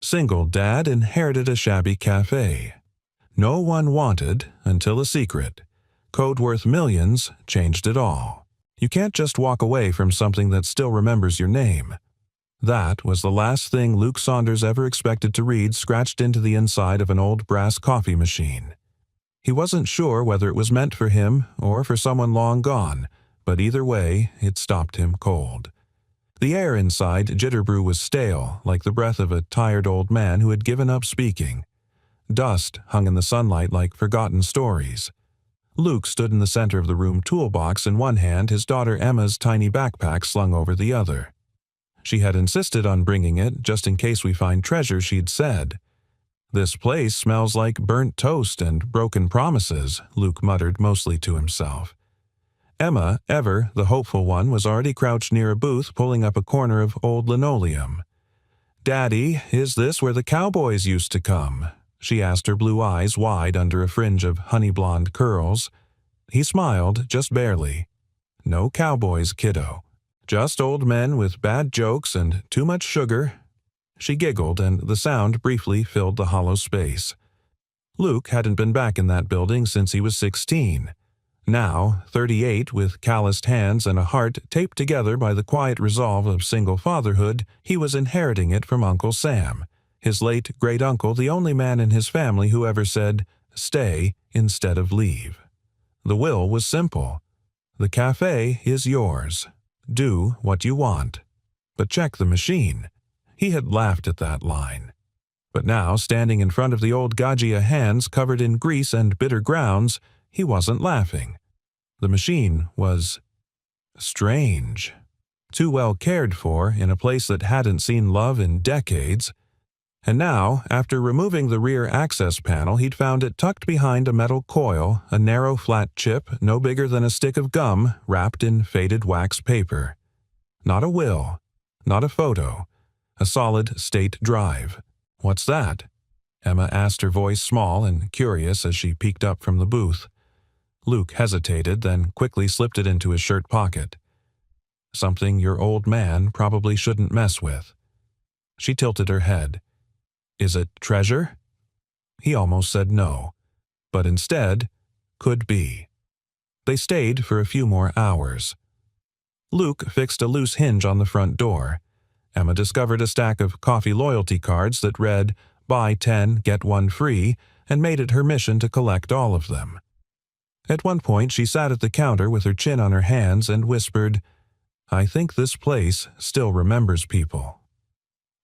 Single dad inherited a shabby cafe. No one wanted until a secret. Code worth millions changed it all. You can't just walk away from something that still remembers your name. That was the last thing Luke Saunders ever expected to read scratched into the inside of an old brass coffee machine. He wasn't sure whether it was meant for him or for someone long gone, but either way, it stopped him cold. The air inside Jitterbrew was stale, like the breath of a tired old man who had given up speaking. Dust hung in the sunlight like forgotten stories. Luke stood in the center of the room, toolbox in one hand, his daughter Emma's tiny backpack slung over the other. She had insisted on bringing it just in case we find treasure, she'd said. "This place smells like burnt toast and broken promises," Luke muttered mostly to himself. Emma, ever the hopeful one, was already crouched near a booth pulling up a corner of old linoleum. "Daddy, is this where the cowboys used to come?" she asked, her blue eyes wide under a fringe of honey-blonde curls. He smiled, just barely. "No cowboys, kiddo. Just old men with bad jokes and too much sugar." She giggled, and the sound briefly filled the hollow space. Luke hadn't been back in that building since he was 16. Now, 38, with calloused hands and a heart taped together by the quiet resolve of single fatherhood, he was inheriting it from Uncle Sam, his late great-uncle, the only man in his family who ever said, "stay" instead of "leave." The will was simple. The cafe is yours. Do what you want. But check the machine. He had laughed at that line. But now, standing in front of the old Gaggia hands covered in grease and bitter grounds, he wasn't laughing. The machine was strange. Too well cared for in a place that hadn't seen love in decades. And now, after removing the rear access panel, he'd found it tucked behind a metal coil, a narrow flat chip no bigger than a stick of gum wrapped in faded wax paper. Not a will, not a photo, a solid state drive. "What's that?" Emma asked, her voice small and curious as she peeked up from the booth. Luke hesitated, then quickly slipped it into his shirt pocket. "Something your old man probably shouldn't mess with." She tilted her head. "Is it treasure?" He almost said no, but instead, could be. They stayed for a few more hours. Luke fixed a loose hinge on the front door. Emma discovered a stack of coffee loyalty cards that read, "Buy 10, get 1 free," and made it her mission to collect all of them. At one point, she sat at the counter with her chin on her hands and whispered, "I think this place still remembers people."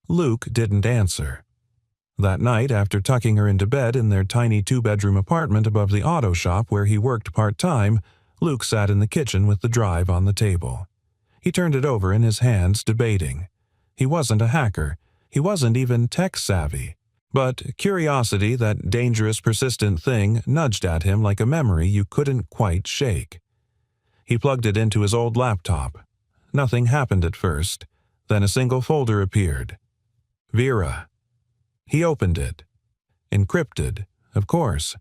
Luke didn't answer. That night, after tucking her into bed in their tiny 2-bedroom apartment above the auto shop where he worked part-time, Luke sat in the kitchen with the drive on the table. He turned it over in his hands, debating. He wasn't a hacker. He wasn't even tech-savvy. But curiosity, that dangerous, persistent thing, nudged at him like a memory you couldn't quite shake. He plugged it into his old laptop. Nothing happened at first. Then a single folder appeared. Vera. He opened it. Encrypted, of course.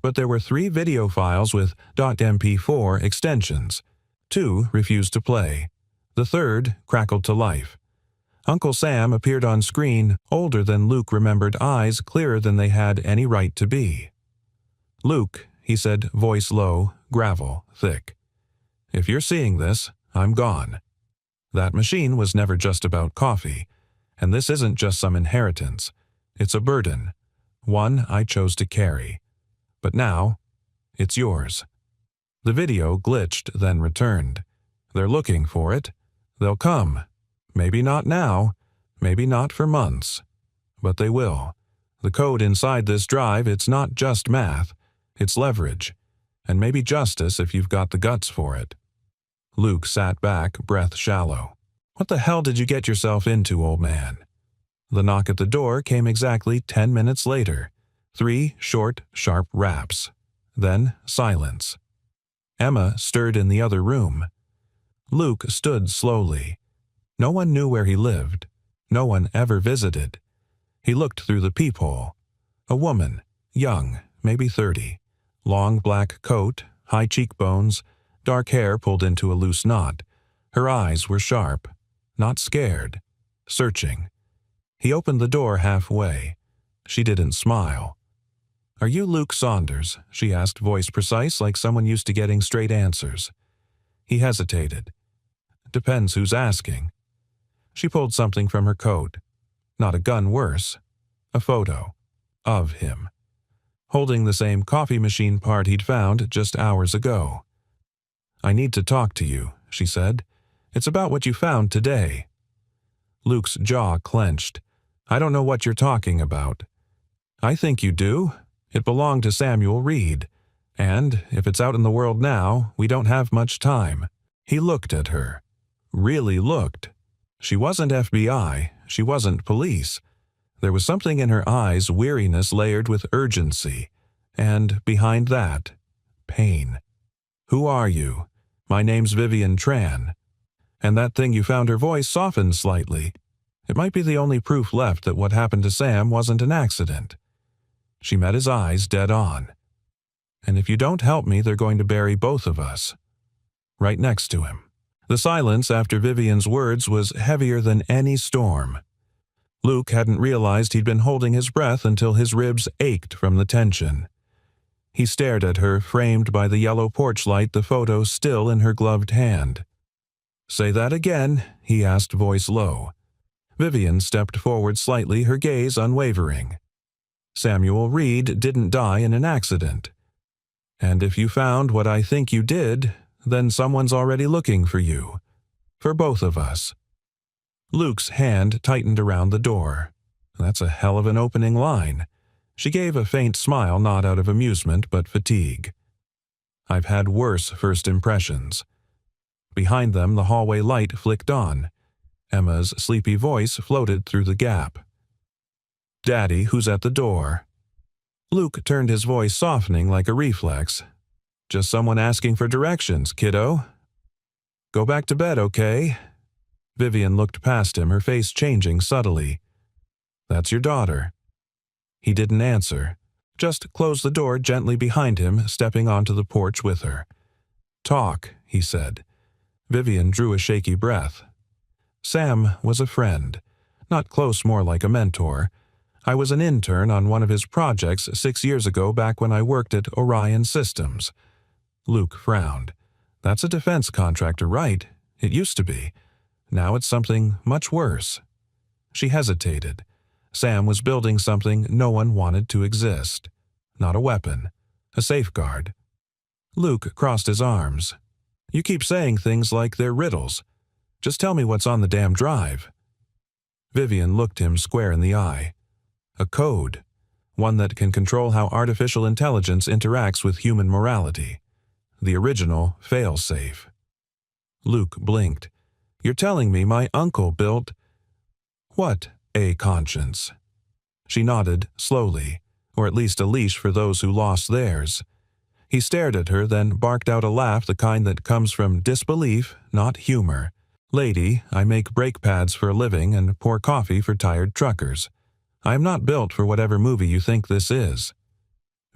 But there were 3 video files with .mp4 extensions. 2 refused to play. The third crackled to life. Uncle Sam appeared on screen, older than Luke remembered, eyes clearer than they had any right to be. "Luke," he said, voice low, gravel thick. "If you're seeing this, I'm gone. That machine was never just about coffee, and this isn't just some inheritance. It's a burden, one I chose to carry. But now, it's yours." The video glitched, then returned. "They're looking for it. They'll come. Maybe not now, maybe not for months. But they will. The code inside this drive, it's not just math. It's leverage. And maybe justice if you've got the guts for it." Luke sat back, breath shallow. "What the hell did you get yourself into, old man?" The knock at the door came exactly 10 minutes later. 3 short, sharp raps. Then silence. Emma stirred in the other room. Luke stood slowly. No one knew where he lived. No one ever visited. He looked through the peephole. A woman, young, maybe 30. Long black coat, high cheekbones, dark hair pulled into a loose knot. Her eyes were sharp, not scared, searching. He opened the door halfway. She didn't smile. "Are you Luke Saunders?" she asked, voice precise, like someone used to getting straight answers. He hesitated. "Depends who's asking." She pulled something from her coat. Not a gun worse. A photo. Of him. Holding the same coffee machine part he'd found just hours ago. "I need to talk to you," she said. "It's about what you found today." Luke's jaw clenched. "I don't know what you're talking about." "I think you do. It belonged to Samuel Reed. And, if it's out in the world now, we don't have much time." He looked at her. Really looked. She wasn't FBI. She wasn't police. There was something in her eyes, weariness layered with urgency. And, behind that, pain. "Who are you?" "My name's Vivian Tran." And that thing you found, her voice softened slightly. It might be the only proof left that what happened to Sam wasn't an accident. She met his eyes dead on. "And if you don't help me, they're going to bury both of us." Right next to him. The silence after Vivian's words was heavier than any storm. Luke hadn't realized he'd been holding his breath until his ribs ached from the tension. He stared at her, framed by the yellow porch light, the photo still in her gloved hand. "Say that again," he asked, voice low. Vivian stepped forward slightly, her gaze unwavering. "Samuel Reed didn't die in an accident. And if you found what I think you did, then someone's already looking for you. For both of us." Luke's hand tightened around the door. "That's a hell of an opening line." She gave a faint smile, not out of amusement, but fatigue. "I've had worse first impressions." Behind them, the hallway light flicked on. Emma's sleepy voice floated through the gap. "Daddy, who's at the door?" Luke turned, his voice softening like a reflex. "Just someone asking for directions, kiddo." "Go back to bed, okay?" Vivian looked past him, her face changing subtly. "That's your daughter." He didn't answer, just closed the door gently behind him, stepping onto the porch with her. "Talk," he said. Vivian drew a shaky breath. "Sam was a friend. Not close, more like a mentor. I was an intern on one of his projects 6 years ago, back when I worked at Orion Systems." Luke frowned. "That's a defense contractor, right? It used to be. Now it's something much worse." She hesitated. Sam was building something no one wanted to exist. Not a weapon. A safeguard. Luke crossed his arms. "You keep saying things like they're riddles. Just tell me what's on the damn drive." Vivian looked him square in the eye. "A code. One that can control how artificial intelligence interacts with human morality. The original fail-safe." Luke blinked. "You're telling me my uncle built—" "What, a conscience?" She nodded, slowly, or at least a leash for those who lost theirs. He stared at her, then barked out a laugh, the kind that comes from disbelief, not humor. "Lady, I make brake pads for a living and pour coffee for tired truckers. I am not built for whatever movie you think this is."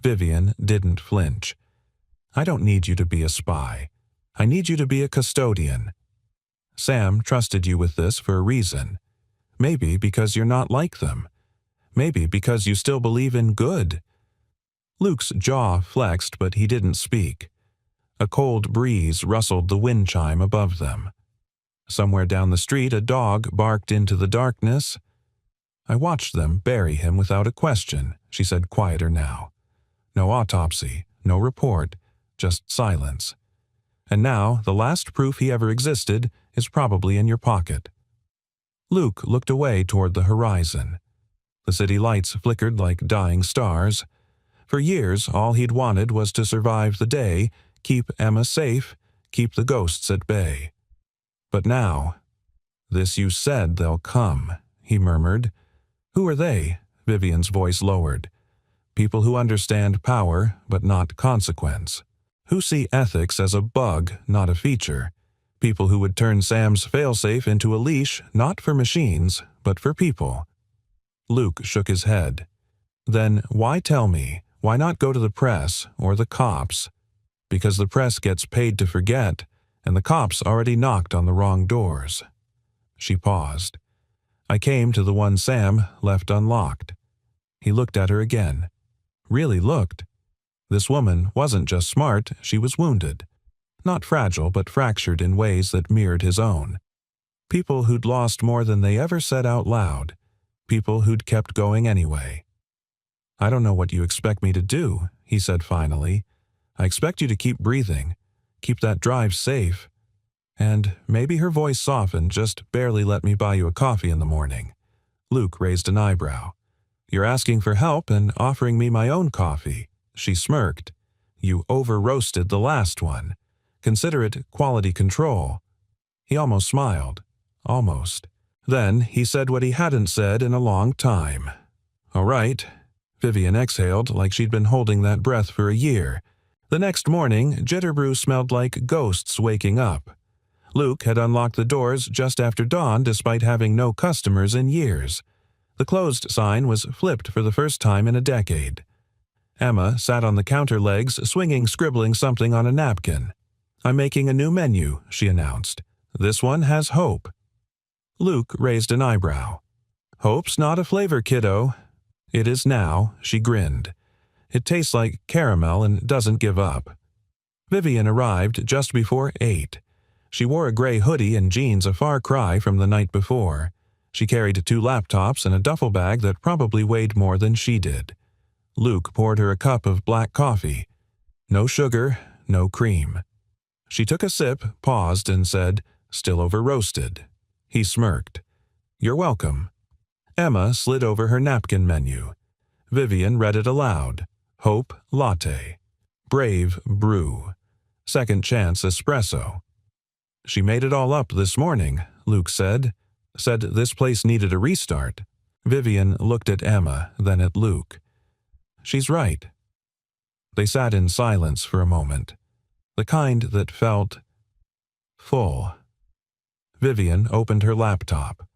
Vivian didn't flinch. "I don't need you to be a spy. I need you to be a custodian. Sam trusted you with this for a reason. Maybe because you're not like them. Maybe because you still believe in good." Luke's jaw flexed, but he didn't speak. A cold breeze rustled the wind chime above them. Somewhere down the street, a dog barked into the darkness. "I watched them bury him without a question," she said, quieter now. "No autopsy, no report, just silence. And now the last proof he ever existed is probably in your pocket." Luke looked away toward the horizon. The city lights flickered like dying stars. For years, all he'd wanted was to survive the day, keep Emma safe, keep the ghosts at bay. But now, "This you said they'll come," he murmured. "Who are they?" Vivian's voice lowered. "People who understand power, but not consequence. Who see ethics as a bug, not a feature. People who would turn Sam's failsafe into a leash, not for machines, but for people." Luke shook his head. "Then why tell me? Why not go to the press, or the cops? Because the press gets paid to forget, and the cops already knocked on the wrong doors." She paused. I came to the one Sam left unlocked. He looked at her again. Really looked. This woman wasn't just smart, she was wounded. Not fragile, but fractured in ways that mirrored his own. People who'd lost more than they ever said out loud. People who'd kept going anyway. "I don't know what you expect me to do," he said finally. "I expect you to keep breathing, keep that drive safe. And maybe," her voice softened, "just barely let me buy you a coffee in the morning." Luke raised an eyebrow. "You're asking for help and offering me my own coffee." She smirked. "You over-roasted the last one. Consider it quality control." He almost smiled. Almost. Then he said what he hadn't said in a long time. "All right." Vivian exhaled like she'd been holding that breath for a year. The next morning, Jitterbrew smelled like ghosts waking up. Luke had unlocked the doors just after dawn despite having no customers in years. The closed sign was flipped for the first time in a decade. Emma sat on the counter legs, scribbling something on a napkin. "I'm making a new menu," she announced. "This one has hope." Luke raised an eyebrow. "Hope's not a flavor, kiddo." "It is now," she grinned. "It tastes like caramel and doesn't give up." Vivian arrived just before 8. She wore a gray hoodie and jeans, a far cry from the night before. She carried 2 laptops and a duffel bag that probably weighed more than she did. Luke poured her a cup of black coffee. No sugar, no cream. She took a sip, paused, and said, "Still over-roasted." He smirked. "You're welcome." Emma slid over her napkin menu. Vivian read it aloud. Hope latte. Brave brew. Second chance espresso. "She made it all up this morning," Luke said. "Said this place needed a restart." Vivian looked at Emma, then at Luke. "She's right." They sat in silence for a moment. The kind that felt full. Vivian opened her laptop.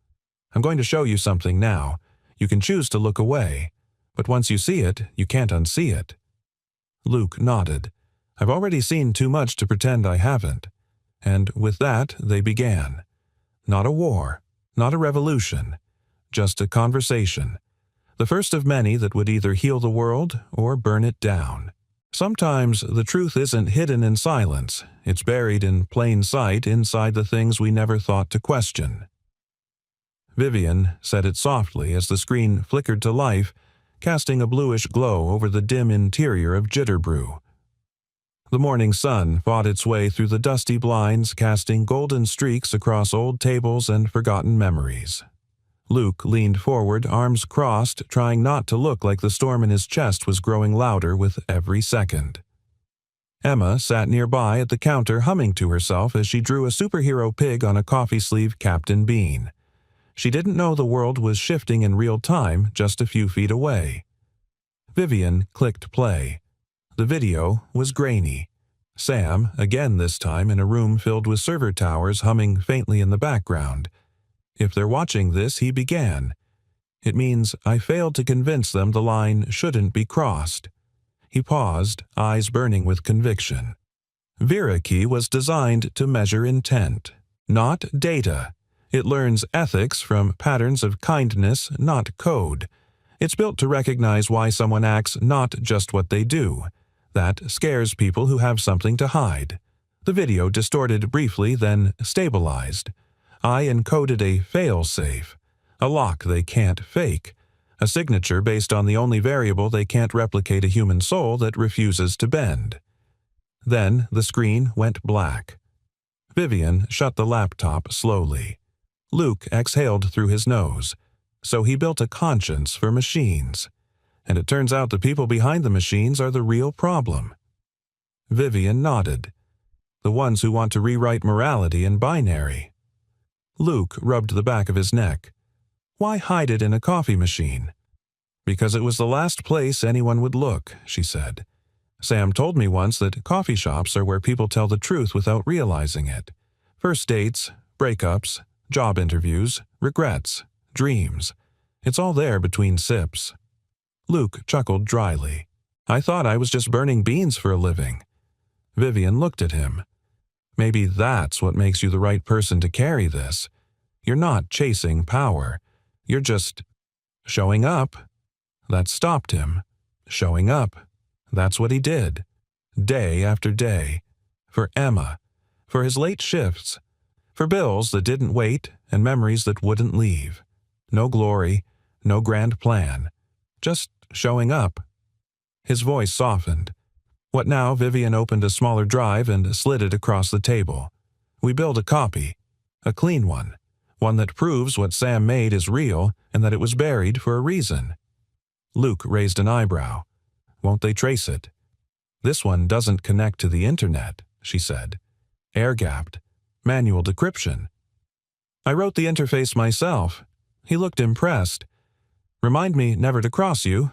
"I'm going to show you something now. You can choose to look away, but once you see it, you can't unsee it." Luke nodded. "I've already seen too much to pretend I haven't." And with that, they began. Not a war, not a revolution, just a conversation. The first of many that would either heal the world or burn it down. Sometimes the truth isn't hidden in silence, it's buried in plain sight inside the things we never thought to question. Vivian said it softly as the screen flickered to life, casting a bluish glow over the dim interior of Jitterbrew. The morning sun fought its way through the dusty blinds, casting golden streaks across old tables and forgotten memories. Luke leaned forward, arms crossed, trying not to look like the storm in his chest was growing louder with every second. Emma sat nearby at the counter, humming to herself as she drew a superhero pig on a coffee sleeve Captain Bean. She didn't know the world was shifting in real time just a few feet away. Vivian clicked play. The video was grainy. Sam, again this time in a room filled with server towers humming faintly in the background. "If they're watching this," he began. "It means I failed to convince them the line shouldn't be crossed." He paused, eyes burning with conviction. Viraki was designed to measure intent, not data. It learns ethics from patterns of kindness, not code. It's built to recognize why someone acts, not just what they do. That scares people who have something to hide. The video distorted briefly, then stabilized. I encoded a fail-safe, a lock they can't fake, a signature based on the only variable they can't replicate, a human soul that refuses to bend. Then the screen went black. Vivian shut the laptop slowly. Luke exhaled through his nose. So he built a conscience for machines. And it turns out the people behind the machines are the real problem. Vivian nodded. The ones who want to rewrite morality in binary. Luke rubbed the back of his neck. "Why hide it in a coffee machine?" "Because it was the last place anyone would look," she said. "Sam told me once that coffee shops are where people tell the truth without realizing it. First dates, breakups, job interviews, regrets, dreams. It's all there between sips." Luke chuckled dryly. "I thought I was just burning beans for a living." Vivian looked at him. "Maybe that's what makes you the right person to carry this. You're not chasing power. You're just showing up. That stopped him. Showing up. That's what he did. Day after day. For Emma. For his late shifts. For bills that didn't wait and memories that wouldn't leave. No glory, no grand plan. Just showing up. His voice softened. What now? Vivian opened a smaller drive and slid it across the table. We build a copy. A clean one. One that proves what Sam made is real and that it was buried for a reason. Luke raised an eyebrow. Won't they trace it? This one doesn't connect to the internet, she said. Air-gapped. Manual decryption. I wrote the interface myself. He looked impressed. Remind me never to cross you.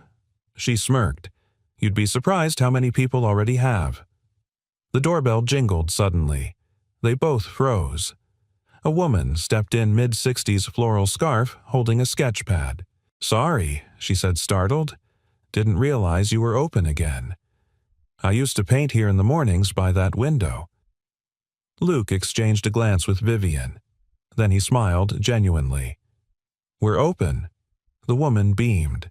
She smirked. You'd be surprised how many people already have. The doorbell jingled suddenly. They both froze. A woman stepped in mid-60s floral scarf holding a sketch pad. Sorry, she said startled. Didn't realize you were open again. I used to paint here in the mornings by that window. Luke exchanged a glance with Vivian. Then he smiled genuinely. We're open. The woman beamed.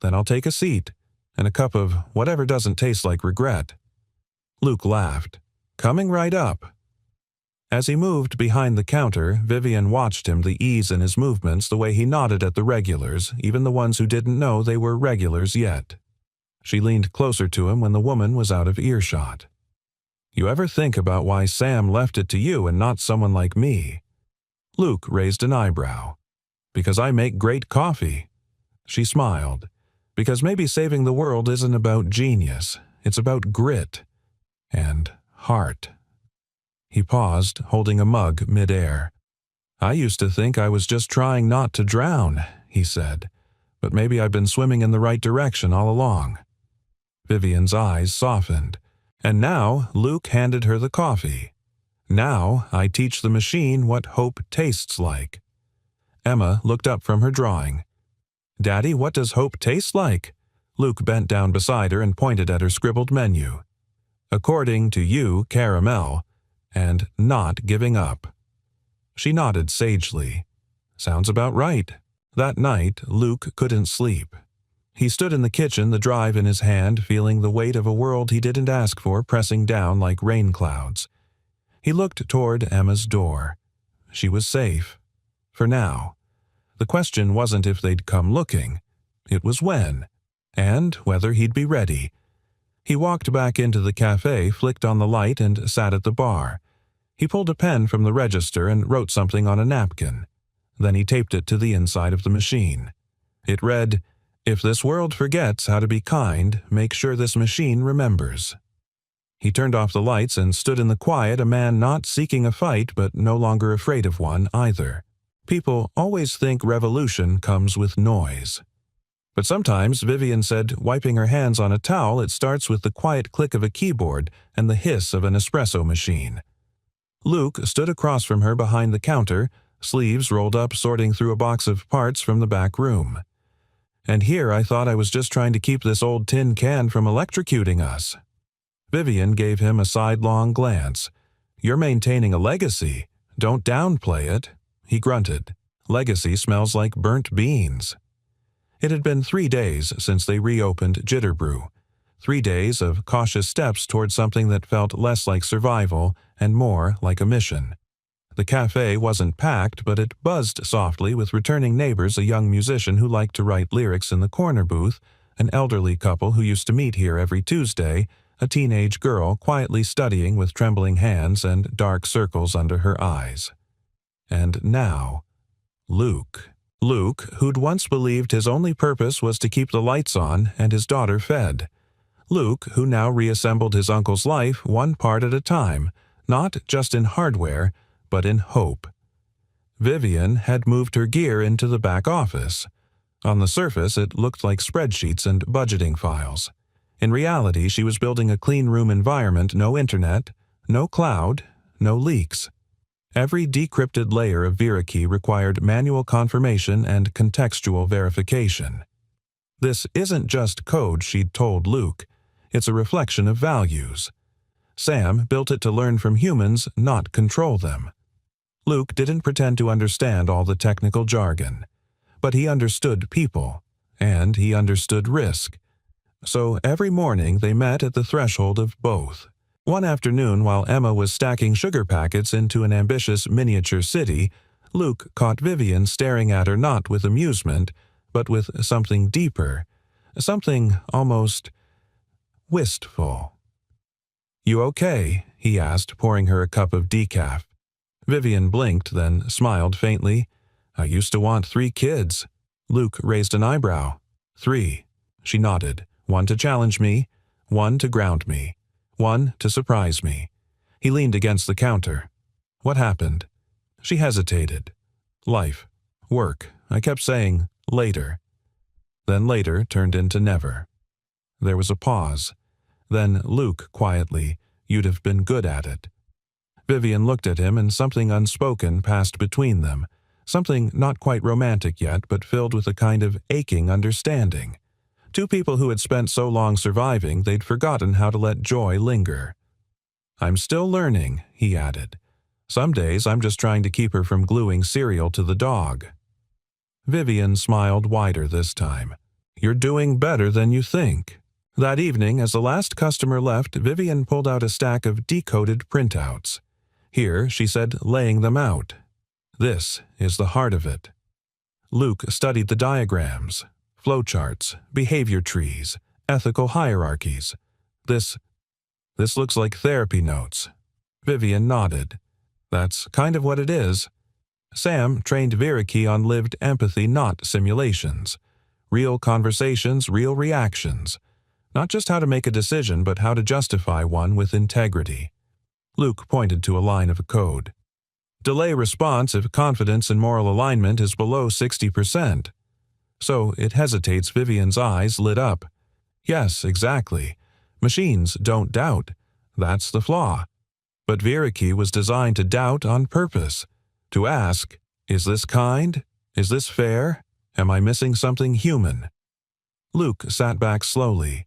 Then I'll take a seat, and a cup of whatever doesn't taste like regret. Luke laughed. Coming right up. As he moved behind the counter, Vivian watched him, the ease in his movements, the way he nodded at the regulars, even the ones who didn't know they were regulars yet. She leaned closer to him when the woman was out of earshot. You ever think about why Sam left it to you and not someone like me? Luke raised an eyebrow. Because I make great coffee. She smiled. Because maybe saving the world isn't about genius. It's about grit. And heart. He paused, holding a mug midair. I used to think I was just trying not to drown, he said. But maybe I've been swimming in the right direction all along. Vivian's eyes softened. And now Luke handed her the coffee. Now I teach the machine what hope tastes like. Emma looked up from her drawing. Daddy, what does hope taste like? Luke bent down beside her and pointed at her scribbled menu. According to you, caramel, and not giving up. She nodded sagely. Sounds about right. That night, Luke couldn't sleep. He stood in the kitchen, the drive in his hand, feeling the weight of a world he didn't ask for pressing down like rain clouds. He looked toward Emma's door. She was safe. For now. The question wasn't if they'd come looking. It was when. And whether he'd be ready. He walked back into the cafe, flicked on the light, and sat at the bar. He pulled a pen from the register and wrote something on a napkin. Then he taped it to the inside of the machine. It read, If this world forgets how to be kind, make sure this machine remembers. He turned off the lights and stood in the quiet, a man not seeking a fight but no longer afraid of one either. People always think revolution comes with noise. But sometimes, Vivian said, wiping her hands on a towel, it starts with the quiet click of a keyboard and the hiss of an espresso machine. Luke stood across from her behind the counter, sleeves rolled up, sorting through a box of parts from the back room. And here I thought I was just trying to keep this old tin can from electrocuting us. Vivian gave him a sidelong glance. You're maintaining a legacy. Don't downplay it. He grunted. Legacy smells like burnt beans. It had been 3 days since they reopened Jitterbrew. 3 days of cautious steps toward something that felt less like survival and more like a mission. The cafe wasn't packed, but it buzzed softly with returning neighbors, a young musician who liked to write lyrics in the corner booth, an elderly couple who used to meet here every Tuesday, a teenage girl quietly studying with trembling hands and dark circles under her eyes. And now, Luke. Luke, who'd once believed his only purpose was to keep the lights on and his daughter fed. Luke, who now reassembled his uncle's life one part at a time, not just in hardware, but in hope. Vivian had moved her gear into the back office. On the surface, it looked like spreadsheets and budgeting files. In reality, she was building a clean room environment, no internet, no cloud, no leaks. Every decrypted layer of VeraKey required manual confirmation and contextual verification. This isn't just code, she'd told Luke. It's a reflection of values. Sam built it to learn from humans, not control them. Luke didn't pretend to understand all the technical jargon. but he understood people, and he understood risk. So every morning they met at the threshold of both. One afternoon, while Emma was stacking sugar packets into an ambitious miniature city, Luke caught Vivian staring at her not with amusement, but with something deeper, something almost wistful. "You okay?" he asked, pouring her a cup of decaf. Vivian blinked, then smiled faintly. "I used to want 3 kids." Luke raised an eyebrow. 3. She nodded. 1 to challenge me, 1 to ground me, 1 to surprise me. He leaned against the counter. "What happened?" She hesitated. "Life. Work." I kept saying, "later." Then later turned into never. There was a pause. Then Luke, quietly, "You'd have been good at it." Vivian looked at him, and something unspoken passed between them, something not quite romantic yet, but filled with a kind of aching understanding. 2 people who had spent so long surviving they'd forgotten how to let joy linger. "I'm still learning," he added. "Some days I'm just trying to keep her from gluing cereal to the dog." Vivian smiled wider this time. "You're doing better than you think." That evening, as the last customer left, Vivian pulled out a stack of decoded printouts. "Here," she said, laying them out. "This is the heart of it." Luke studied the diagrams, flowcharts, behavior trees, ethical hierarchies. This looks like therapy notes." Vivian nodded. "That's kind of what it is." Sam trained Viraki on lived empathy, not simulations. Real conversations, real reactions. Not just how to make a decision, but how to justify one with integrity. Luke pointed to a line of a code. "Delay response if confidence and moral alignment is below 60%. So it hesitates. Vivian's eyes lit up. "Yes, exactly. Machines don't doubt. That's the flaw. But Viraki was designed to doubt on purpose. To ask, is this kind? Is this fair? Am I missing something human?" Luke sat back slowly.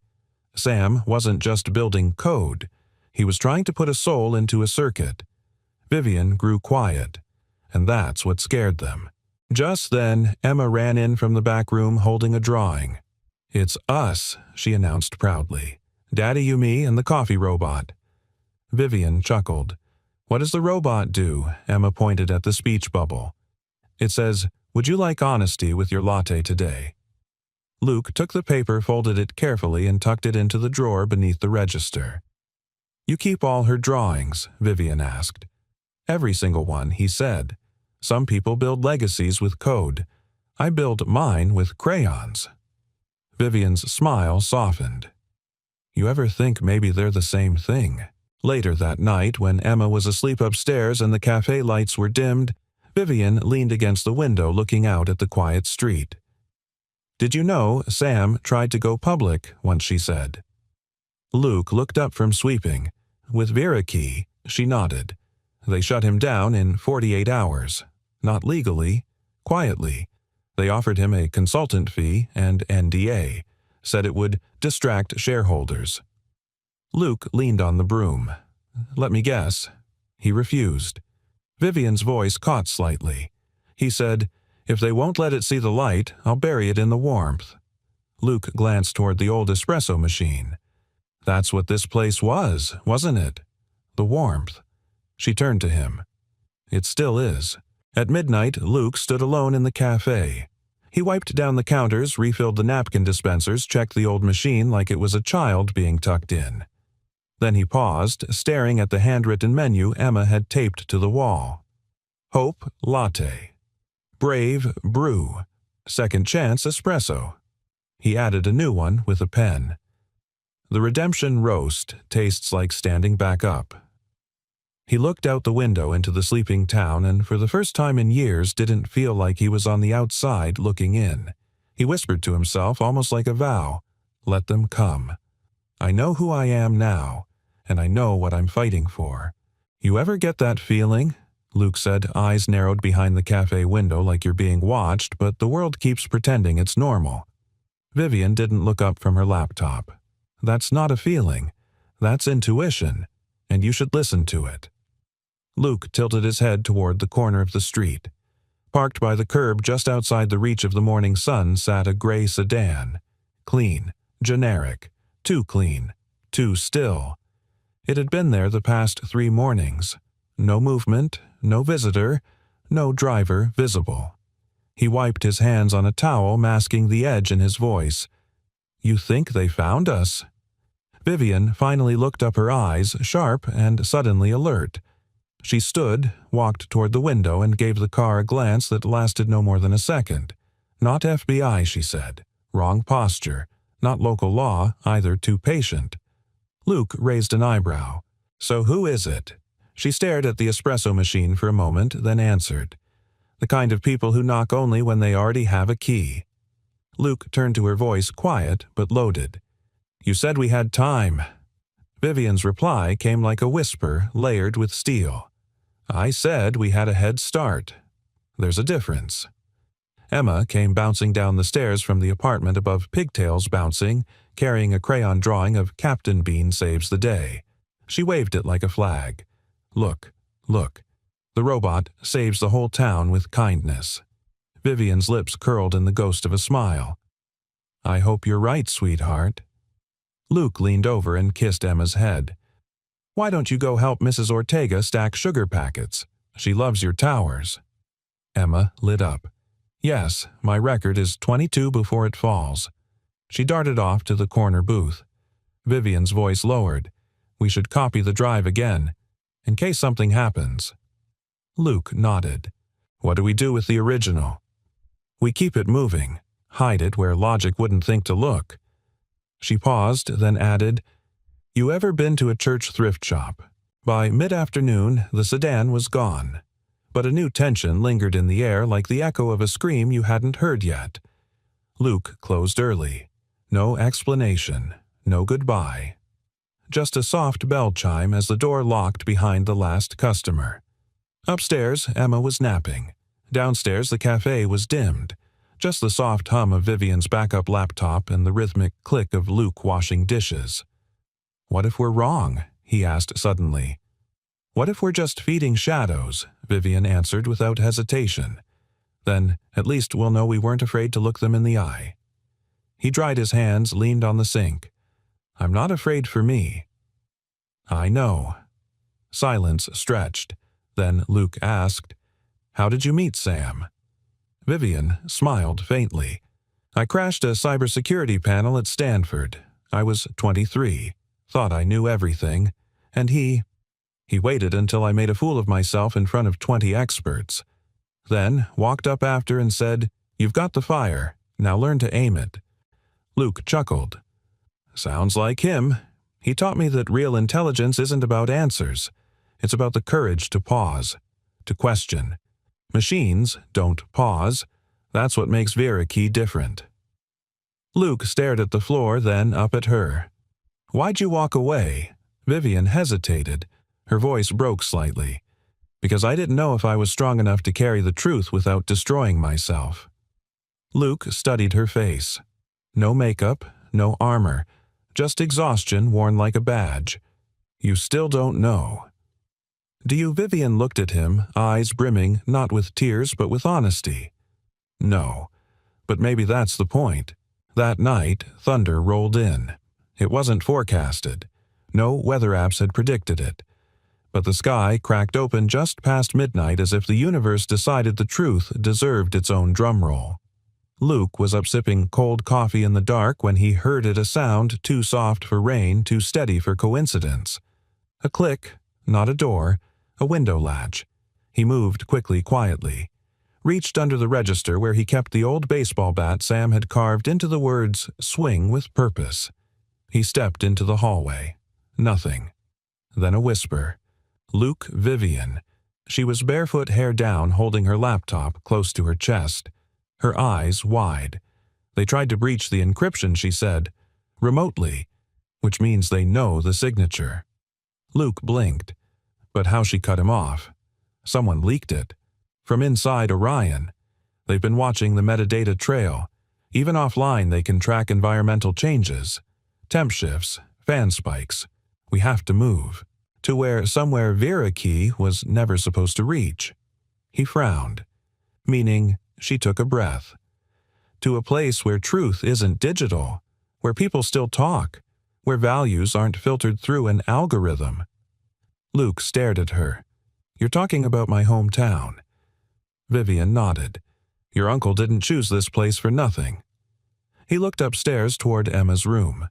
Sam wasn't just building code. He was trying to put a soul into a circuit. Vivian grew quiet, and that's what scared them. Just then, Emma ran in from the back room holding a drawing. "It's us," she announced proudly. "Daddy, you, me, and the coffee robot." Vivian chuckled. "What does the robot do?" Emma pointed at the speech bubble. "It says, 'Would you like honesty with your latte today?'" Luke took the paper, folded it carefully, and tucked it into the drawer beneath the register. "You keep all her drawings?" Vivian asked. "Every single one," he said. "Some people build legacies with code. I build mine with crayons." Vivian's smile softened. "You ever think maybe they're the same thing?" Later that night, when Emma was asleep upstairs and the cafe lights were dimmed, Vivian leaned against the window looking out at the quiet street. "Did you know Sam tried to go public once?" she said. Luke looked up from sweeping. "With Viraki?" She nodded. "They shut him down in 48 hours. Not legally, quietly. They offered him a consultant fee and NDA, said it would distract shareholders." Luke leaned on the broom. "Let me guess." He refused. Vivian's voice caught slightly. He said, "If they won't let it see the light, I'll bury it in the warmth." Luke glanced toward the old espresso machine. "That's what this place was, wasn't it? The warmth." She turned to him. "It still is." At midnight, Luke stood alone in the cafe. He wiped down the counters, refilled the napkin dispensers, checked the old machine like it was a child being tucked in. Then he paused, staring at the handwritten menu Emma had taped to the wall. Hope latte. Brave brew. Second chance espresso. He added a new one with a pen. The redemption roast tastes like standing back up. He looked out the window into the sleeping town and for the first time in years didn't feel like he was on the outside looking in. He whispered to himself almost like a vow, "Let them come. I know who I am now, and I know what I'm fighting for." "You ever get that feeling?" Luke said, eyes narrowed behind the cafe window like you're being watched, but the world keeps pretending it's normal. Vivian didn't look up from her laptop. "That's not a feeling. That's intuition, and you should listen to it." Luke tilted his head toward the corner of the street. Parked by the curb just outside the reach of the morning sun sat a gray sedan. Clean, generic, too clean, too still. It had been there the past 3 mornings. No movement, no visitor, no driver visible. He wiped his hands on a towel, masking the edge in his voice. "You think they found us?" Vivian finally looked up, her eyes sharp and suddenly alert. She stood, walked toward the window, and gave the car a glance that lasted no more than a second. "Not FBI," she said. "Wrong posture. Not local law, either too patient." Luke raised an eyebrow. "So who is it?" She stared at the espresso machine for a moment, then answered. "The kind of people who knock only when they already have a key." Luke turned to her, voice quiet but loaded. "You said we had time." Vivian's reply came like a whisper layered with steel. "I said we had a head start. There's a difference." Emma came bouncing down the stairs from the apartment above, pigtails bouncing, carrying a crayon drawing of Captain Bean Saves the Day. She waved it like a flag. "Look, look. The robot saves the whole town with kindness." Vivian's lips curled in the ghost of a smile. "I hope you're right, sweetheart." Luke leaned over and kissed Emma's head. "Why don't you go help Mrs. Ortega stack sugar packets? She loves your towers." Emma lit up. "Yes, my record is 22 before it falls." She darted off to the corner booth. Vivian's voice lowered. "We should copy the drive again, in case something happens." Luke nodded. "What do we do with the original?" "We keep it moving, hide it where logic wouldn't think to look." She paused, then added, "You ever been to a church thrift shop?" By mid-afternoon, the sedan was gone, but a new tension lingered in the air like the echo of a scream you hadn't heard yet. Luke closed early. No explanation, no goodbye. Just a soft bell chime as the door locked behind the last customer. Upstairs, Emma was napping. Downstairs, the cafe was dimmed. Just the soft hum of Vivian's backup laptop and the rhythmic click of Luke washing dishes. "What if we're wrong?" he asked suddenly. "What if we're just feeding shadows?" Vivian answered without hesitation. "Then at least we'll know we weren't afraid to look them in the eye." He dried his hands, leaned on the sink. "I'm not afraid for me." "I know." Silence stretched. Then Luke asked, "How did you meet Sam?" Vivian smiled faintly. "I crashed a cybersecurity panel at Stanford. I was 23, thought I knew everything, and he waited until I made a fool of myself in front of 20 experts. Then walked up after and said, 'You've got the fire, now learn to aim it.'" Luke chuckled. "Sounds like him. He taught me that real intelligence isn't about answers. It's about the courage to pause, to question. Machines don't pause. That's what makes Vera Key different." Luke stared at the floor, then up at her. "Why'd you walk away?" Vivian hesitated. Her voice broke slightly. "Because I didn't know if I was strong enough to carry the truth without destroying myself." Luke studied her face. No makeup, no armor, just exhaustion worn like a badge. "You still don't know." "Do you?" Vivian looked at him, eyes brimming not with tears but with honesty. "No. But maybe that's the point. That night, thunder rolled in. It wasn't forecasted. No weather apps had predicted it. But the sky cracked open just past midnight as if the universe decided the truth deserved its own drumroll." Luke was up sipping cold coffee in the dark when he heard it, a sound too soft for rain, too steady for coincidence. A click, not a door, a window latch. He moved quickly, quietly. Reached under the register where he kept the old baseball bat Sam had carved into the words, "Swing with purpose." He stepped into the hallway. Nothing. Then a whisper. "Luke, Vivian." She was barefoot, hair down, holding her laptop close to her chest. Her eyes wide. "They tried to breach the encryption," she said. "Remotely. Which means they know the signature." Luke blinked. But how she cut him off. Someone leaked it. From inside Orion. They've been watching the metadata trail. Even offline they can track environmental changes. Temp shifts, fan spikes. We have to move. To somewhere Vera Key was never supposed to reach. He frowned. meaning she took a breath. To a place where truth isn't digital, where people still talk, where values aren't filtered through an algorithm. Luke stared at her. "You're talking about my hometown." Vivian nodded. "Your uncle didn't choose this place for nothing." He looked upstairs toward Emma's room.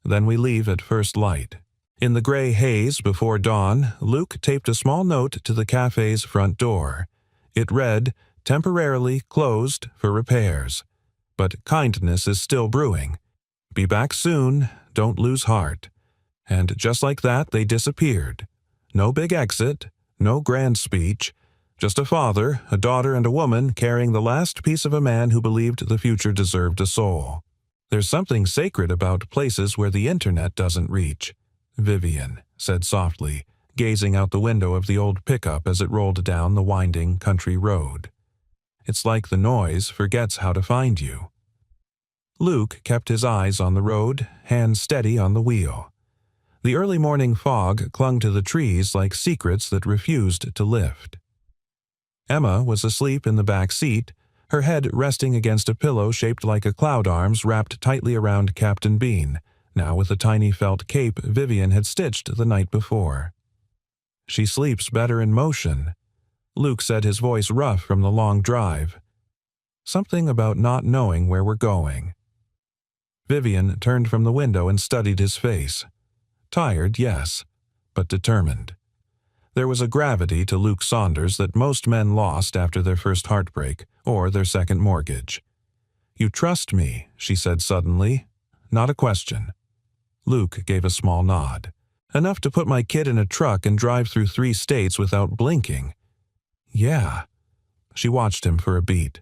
"Then we leave at first light." In the gray haze before dawn, Luke taped a small note to the cafe's front door. It read, "Temporarily closed for repairs. But kindness is still brewing. Be back soon, don't lose heart." And just like that, they disappeared. No big exit, no grand speech, just a father, a daughter, and a woman carrying the last piece of a man who believed the future deserved a soul. "There's something sacred about places where the internet doesn't reach," Vivian said softly, gazing out the window of the old pickup as it rolled down the winding country road. "It's like the noise forgets how to find you." Luke kept his eyes on the road, hands steady on the wheel. The early morning fog clung to the trees like secrets that refused to lift. Emma was asleep in the back seat, her head resting against a pillow shaped like a cloud arms wrapped tightly around Captain Bean, now with a tiny felt cape Vivian had stitched the night before. "She sleeps better in motion," Luke said, his voice rough from the long drive. "Something about not knowing where we're going." Vivian turned from the window and studied his face. Tired, yes, but determined. There was a gravity to Luke Saunders that most men lost after their first heartbreak or their second mortgage. "You trust me," she said suddenly. "Not a question." Luke gave a small nod. "Enough to put my kid in a truck and drive through 3 states without blinking." "Yeah." She watched him for a beat.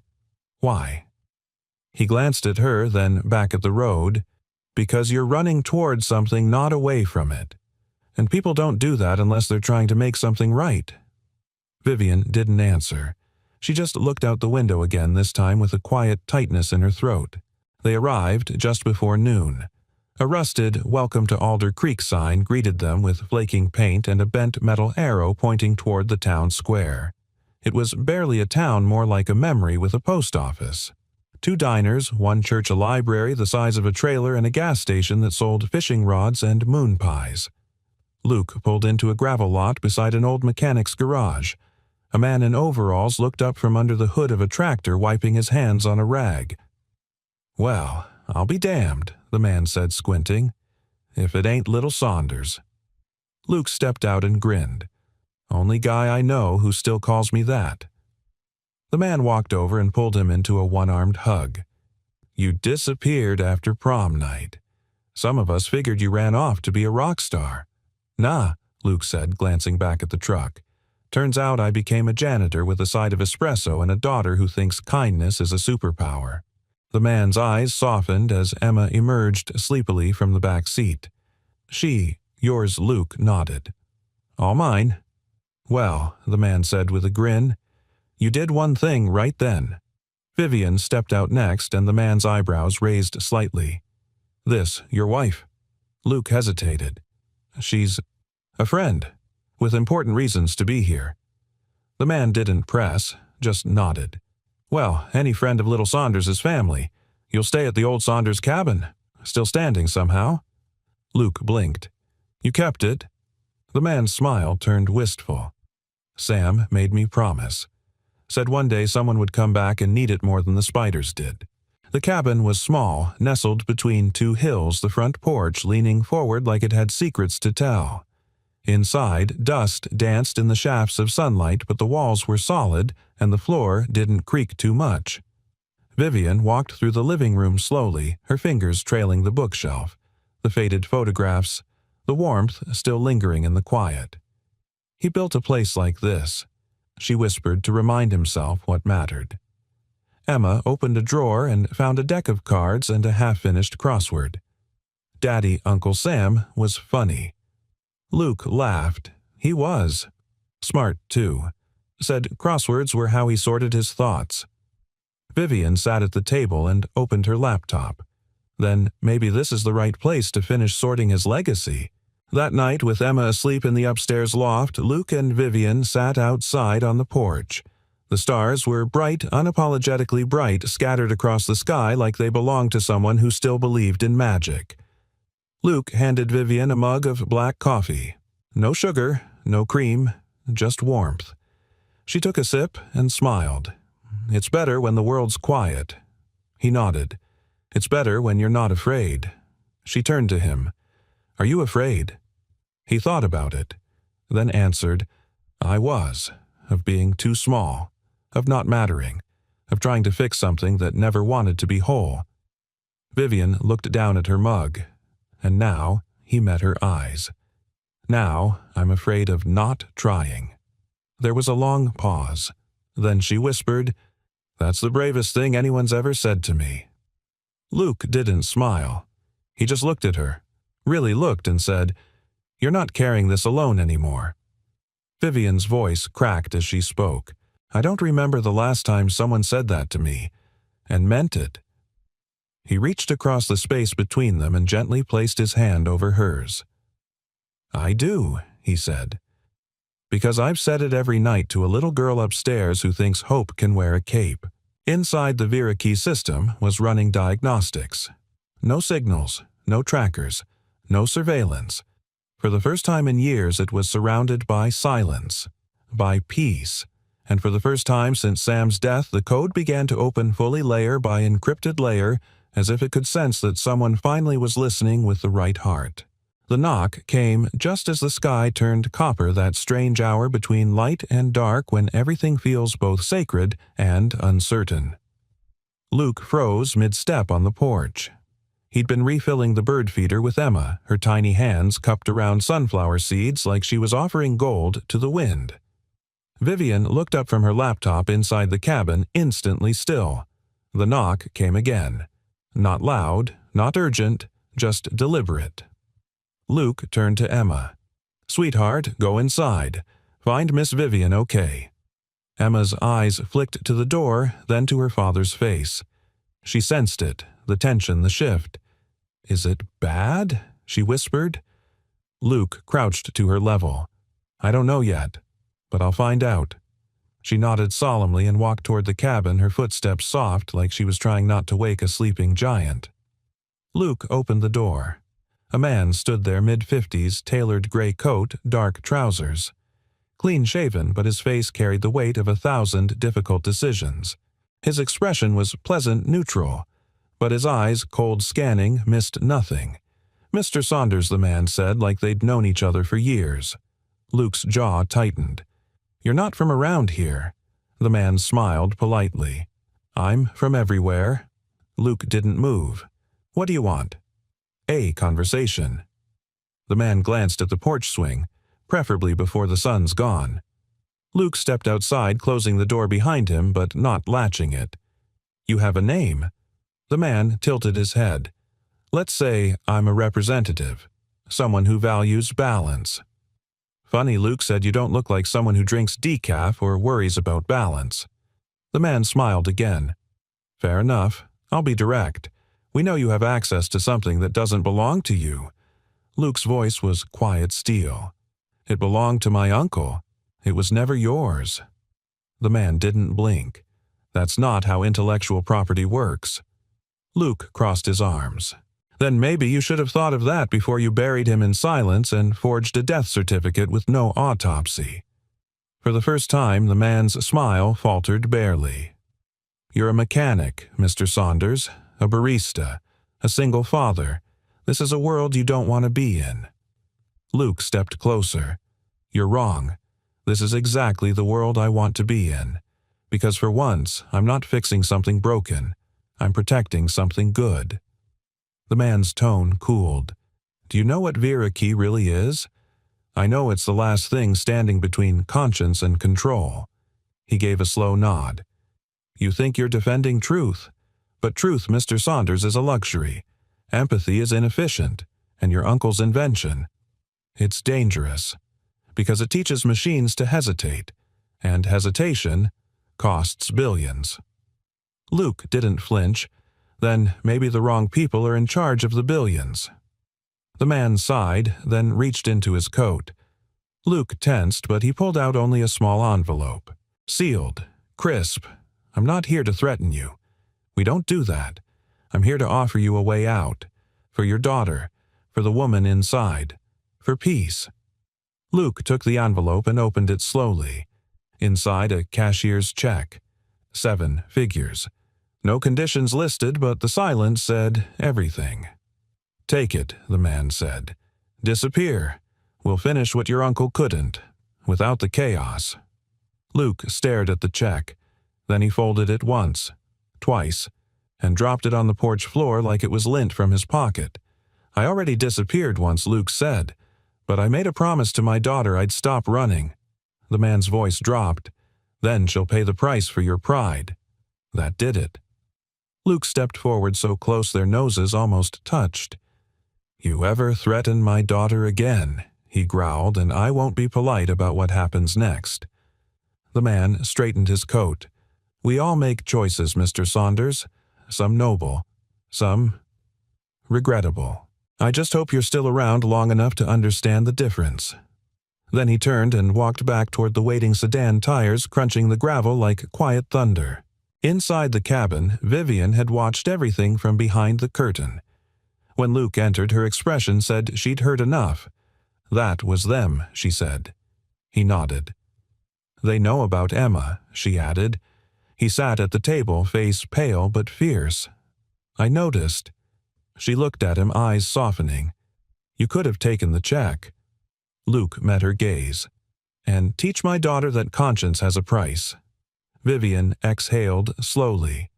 "Why?" He glanced at her, then back at the road. "Because you're running towards something, not away from it. And people don't do that unless they're trying to make something right." Vivian didn't answer. She just looked out the window again, this time with a quiet tightness in her throat. They arrived just before noon. A rusted "Welcome to Alder Creek" sign greeted them with flaking paint and a bent metal arrow pointing toward the town square. It was barely a town, more like a memory with a post office. 2 diners, 1 church, a library the size of a trailer, and a gas station that sold fishing rods and moon pies. Luke pulled into a gravel lot beside an old mechanic's garage. A man in overalls looked up from under the hood of a tractor, wiping his hands on a rag. "Well, I'll be damned," the man said, squinting, "if it ain't little Saunders." Luke stepped out and grinned. "Only guy I know who still calls me that." The man walked over and pulled him into a one-armed hug. "You disappeared after prom night. Some of us figured you ran off to be a rock star." "Nah," Luke said, glancing back at the truck. "Turns out I became a janitor with a side of espresso and a daughter who thinks kindness is a superpower." The man's eyes softened as Emma emerged sleepily from the back seat. Yours, Luke, nodded. "All mine." "Well," the man said with a grin, "you did one thing right then." Vivian stepped out next, and the man's eyebrows raised slightly. "This your wife?" Luke hesitated. "She's a friend, with important reasons to be here." The man didn't press, just nodded. "Well, any friend of little Saunders is family. You'll stay at the old Saunders cabin. Still standing somehow?" Luke blinked. "You kept it?" The man's smile turned wistful. "Sam made me promise. Said one day someone would come back and need it more than the spiders did." The cabin was small, nestled between 2 hills, the front porch leaning forward like it had secrets to tell. Inside, dust danced in the shafts of sunlight, but the walls were solid and the floor didn't creak too much. Vivian walked through the living room slowly, her fingers trailing the bookshelf, the faded photographs, the warmth still lingering in the quiet. "He built a place like this," she whispered to remind himself what mattered. Emma opened a drawer and found a deck of cards and a half-finished crossword. Daddy Uncle Sam was funny. Luke laughed. He was. Smart, too. Said crosswords were how he sorted his thoughts. Vivian sat at the table and opened her laptop. Then maybe this is the right place to finish sorting his legacy. That night, with Emma asleep in the upstairs loft, Luke and Vivian sat outside on the porch. The stars were bright, unapologetically bright, scattered across the sky like they belonged to someone who still believed in magic. Luke handed Vivian a mug of black coffee. No sugar, no cream, just warmth. She took a sip and smiled. "It's better when the world's quiet." He nodded. "It's better when you're not afraid." She turned to him. "Are you afraid?" He thought about it, then answered, "I was, of being too small, of not mattering, of trying to fix something that never wanted to be whole." Vivian looked down at her mug, and now he met her eyes. "Now I'm afraid of not trying." There was a long pause. Then she whispered, "That's the bravest thing anyone's ever said to me." Luke didn't smile. He just looked at her, really looked, and said, "You're not carrying this alone anymore." Vivian's voice cracked as she spoke. "I don't remember the last time someone said that to me, and meant it." He reached across the space between them and gently placed his hand over hers. "I do," he said, "because I've said it every night to a little girl upstairs who thinks hope can wear a cape." Inside the Viraki system was running diagnostics. No signals, no trackers, no surveillance. For the first time in years, it was surrounded by silence, by peace, and for the first time since Sam's death, the code began to open fully layer by encrypted layer, as if it could sense that someone finally was listening with the right heart. The knock came just as the sky turned copper, that strange hour between light and dark when everything feels both sacred and uncertain. Luke froze mid-step on the porch. He'd been refilling the bird feeder with Emma, her tiny hands cupped around sunflower seeds like she was offering gold to the wind. Vivian looked up from her laptop inside the cabin, instantly still. The knock came again. Not loud, not urgent, just deliberate. Luke turned to Emma. "Sweetheart, go inside. Find Miss Vivian okay." Emma's eyes flicked to the door, then to her father's face. She sensed it, the tension, the shift. "Is it bad?" she whispered. Luke crouched to her level. "I don't know yet, but I'll find out." She nodded solemnly and walked toward the cabin, her footsteps soft like she was trying not to wake a sleeping giant. Luke opened the door. A man stood there, mid-50s, tailored gray coat, dark trousers. Clean-shaven, but his face carried the weight of 1,000 difficult decisions. His expression was pleasant, neutral, but his eyes, cold scanning, missed nothing. "Mr. Saunders," the man said, like they'd known each other for years. Luke's jaw tightened. "You're not from around here." The man smiled politely. "I'm from everywhere." Luke didn't move. "What do you want?" "A conversation." The man glanced at the porch swing, preferably before the sun's gone. Luke stepped outside, closing the door behind him but not latching it. "You have a name." The man tilted his head. "Let's say I'm a representative, someone who values balance." "Funny, Luke said you don't look like someone who drinks decaf or worries about balance." The man smiled again. "Fair enough. I'll be direct. We know you have access to something that doesn't belong to you." Luke's voice was quiet steel. "It belonged to my uncle. It was never yours." The man didn't blink. That's not how intellectual property works. Luke crossed his arms. "Then maybe you should have thought of that before you buried him in silence and forged a death certificate with no autopsy." For the first time, the man's smile faltered barely. "You're a mechanic, Mr. Saunders. A barista, a single father. This is a world you don't want to be in." Luke stepped closer. "You're wrong. This is exactly the world I want to be in. Because for once, I'm not fixing something broken. I'm protecting something good." The man's tone cooled. "Do you know what Viraki really is?" "I know it's the last thing standing between conscience and control." He gave a slow nod. "You think you're defending truth. But truth, Mr. Saunders, is a luxury. Empathy is inefficient, and your uncle's invention. It's dangerous, because it teaches machines to hesitate, and hesitation costs billions." Luke didn't flinch. Then maybe the wrong people are in charge of the billions. The man sighed, then reached into his coat. Luke tensed, but he pulled out only a small envelope. Sealed, Crisp, I'm not here to threaten you. We don't do that. I'm here to offer you a way out. For your daughter. For the woman inside. For peace. Luke took the envelope and opened it slowly. Inside, a cashier's check. 7 figures. No conditions listed, but the silence said everything. Take it, the man said. Disappear. We'll finish what your uncle couldn't, without the chaos. Luke stared at the check. Then he folded it once, twice, and dropped it on the porch floor like it was lint from his pocket. I already disappeared once, Luke said, but I made a promise to my daughter I'd stop running. The man's voice dropped. Then she'll pay the price for your pride. That did it. Luke stepped forward so close their noses almost touched. You ever threaten my daughter again, he growled, and I won't be polite about what happens next. The man straightened his coat. We all make choices, Mr. Saunders. Some noble, some regrettable. I just hope you're still around long enough to understand the difference. Then he turned and walked back toward the waiting sedan tires crunching the gravel like quiet thunder. Inside the cabin, Vivian had watched everything from behind the curtain. When Luke entered, her expression said she'd heard enough. That was them, she said. He nodded. They know about Emma, she added. He sat at the table, face pale but fierce. I noticed. She looked at him, eyes softening. You could have taken the check. Luke met her gaze. And teach my daughter that conscience has a price. Vivian exhaled slowly.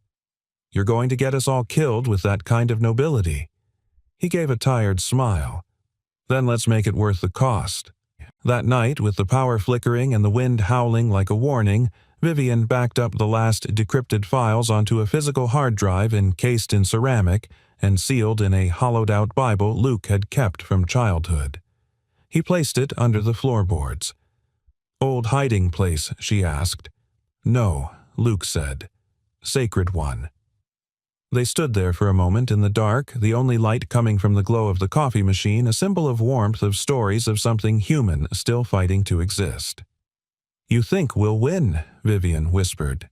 You're going to get us all killed with that kind of nobility. He gave a tired smile. Then let's make it worth the cost. That night, with the power flickering and the wind howling like a warning, Vivian backed up the last decrypted files onto a physical hard drive encased in ceramic and sealed in a hollowed-out Bible Luke had kept from childhood. He placed it under the floorboards. Old hiding place, she asked. No, Luke said. Sacred one. They stood there for a moment in the dark, the only light coming from the glow of the coffee machine, a symbol of warmth, of stories of something human still fighting to exist. You think we'll win, Vivian whispered.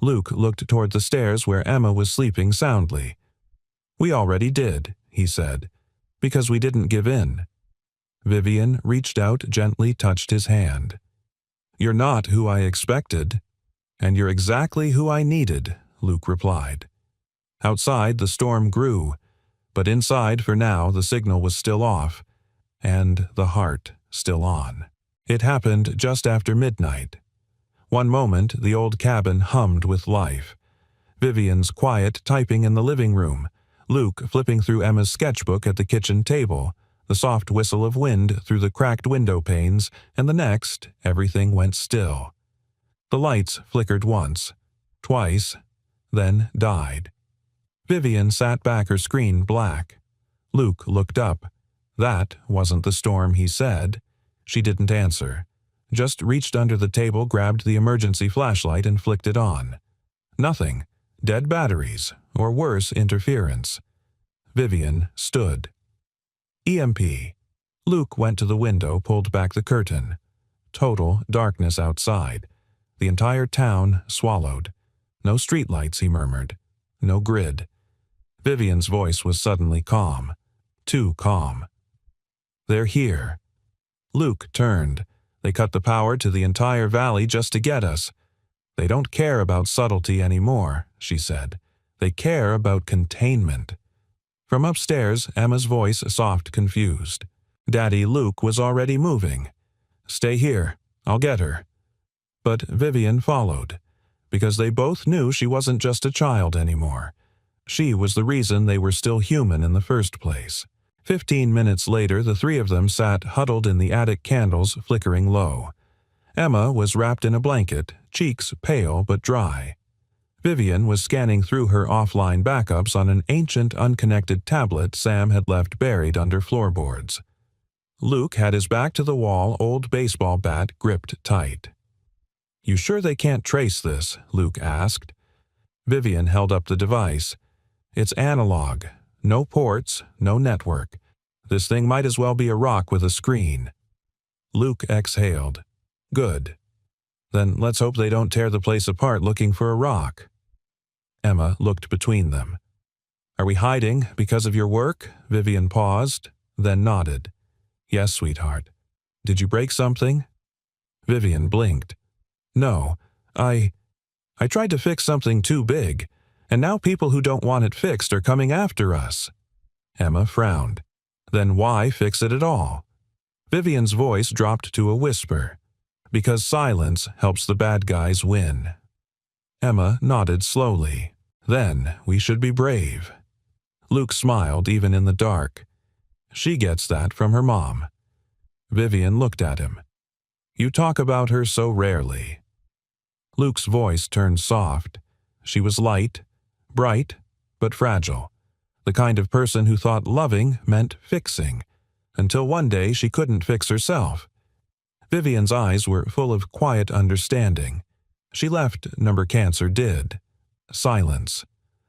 Luke looked toward the stairs where Emma was sleeping soundly. We already did, he said, because we didn't give in. Vivian reached out, gently touched his hand. You're not who I expected. And you're exactly who I needed, Luke replied. Outside, the storm grew, but inside, for now, the signal was still off, and the heart still on. It happened just after midnight. One moment, the old cabin hummed with life. Vivian's quiet typing in the living room, Luke flipping through Emma's sketchbook at the kitchen table, the soft whistle of wind through the cracked window panes, and the next, everything went still. The lights flickered once, twice, then died. Vivian sat back, her screen black. Luke looked up. That wasn't the storm, he said. She didn't answer. Just reached under the table, grabbed the emergency flashlight and flicked it on. Nothing. Dead batteries, or worse, interference. Vivian stood. EMP. Luke went to the window, pulled back the curtain. Total darkness outside. The entire town swallowed. No streetlights, he murmured. No grid. Vivian's voice was suddenly calm. Too calm. They're here. Luke turned. They cut the power to the entire valley just to get us. They don't care about subtlety anymore, she said. They care about containment. From upstairs, Emma's voice soft, confused. Daddy Luke was already moving. Stay here. I'll get her. But Vivian followed, because they both knew she wasn't just a child anymore. She was the reason they were still human in the first place. 15 minutes later, the three of them sat huddled in the attic, candles flickering low. Emma was wrapped in a blanket, cheeks pale but dry. Vivian was scanning through her offline backups on an ancient, unconnected tablet Sam had left buried under floorboards. Luke had his back to the wall, old baseball bat gripped tight. You sure they can't trace this? Luke asked. Vivian held up the device. It's analog. No ports, no network. This thing might as well be a rock with a screen. Luke exhaled. Good. Then let's hope they don't tear the place apart looking for a rock." Emma looked between them. "Are we hiding because of your work?" Vivian paused, then nodded. "Yes, sweetheart. Did you break something?" Vivian blinked. "No, I tried to fix something too big, and now people who don't want it fixed are coming after us." Emma frowned. "Then why fix it at all?" Vivian's voice dropped to a whisper. "Because silence helps the bad guys win." Emma nodded slowly. "Then we should be brave." Luke smiled even in the dark. "She gets that from her mom." Vivian looked at him. "You talk about her so rarely." Luke's voice turned soft. She was light, bright, but fragile. The kind of person who thought loving meant fixing, until one day she couldn't fix herself. Vivian's eyes were full of quiet understanding. She left number cancer did. Silence.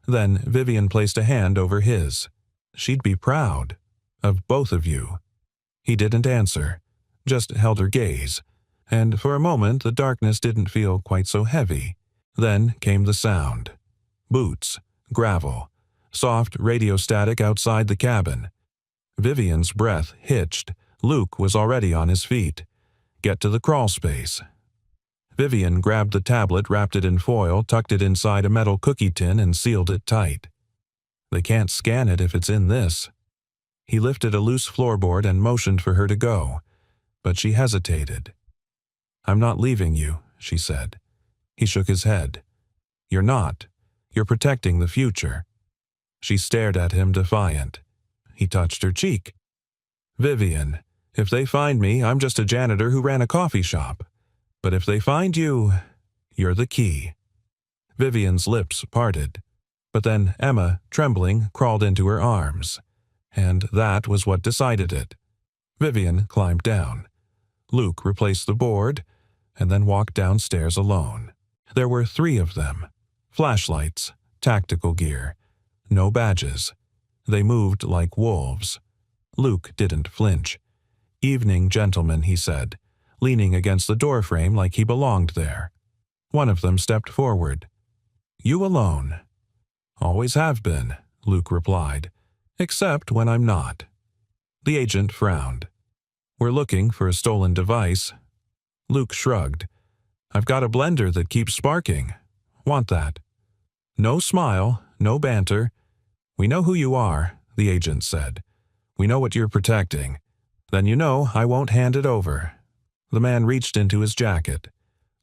Then Vivian placed a hand over his. She'd be proud. Of both of you. He didn't answer, just held her gaze, and for a moment the darkness didn't feel quite so heavy. Then came the sound. Boots, gravel, soft radio static outside the cabin. Vivian's breath hitched. Luke was already on his feet. Get to the crawl space. Vivian grabbed the tablet, wrapped it in foil, tucked it inside a metal cookie tin, and sealed it tight. They can't scan it if it's in this. He lifted a loose floorboard and motioned for her to go, but she hesitated. "I'm not leaving you," she said. He shook his head. "You're not. You're protecting the future." She stared at him defiant. He touched her cheek. "Vivian, if they find me, I'm just a janitor who ran a coffee shop. But if they find you, you're the key." Vivian's lips parted. But then Emma, trembling, crawled into her arms. And that was what decided it. Vivian climbed down. Luke replaced the board, and then walked downstairs alone. There were 3 of them. Flashlights, tactical gear, no badges. They moved like wolves. Luke didn't flinch. "Evening, gentlemen," he said, leaning against the doorframe like he belonged there. One of them stepped forward. "You alone?" "Always have been," Luke replied. "Except when I'm not." The agent frowned. "We're looking for a stolen device." Luke shrugged. "I've got a blender that keeps sparking. Want that?" No smile, no banter. "We know who you are," the agent said. "We know what you're protecting. Then you know I won't hand it over." The man reached into his jacket.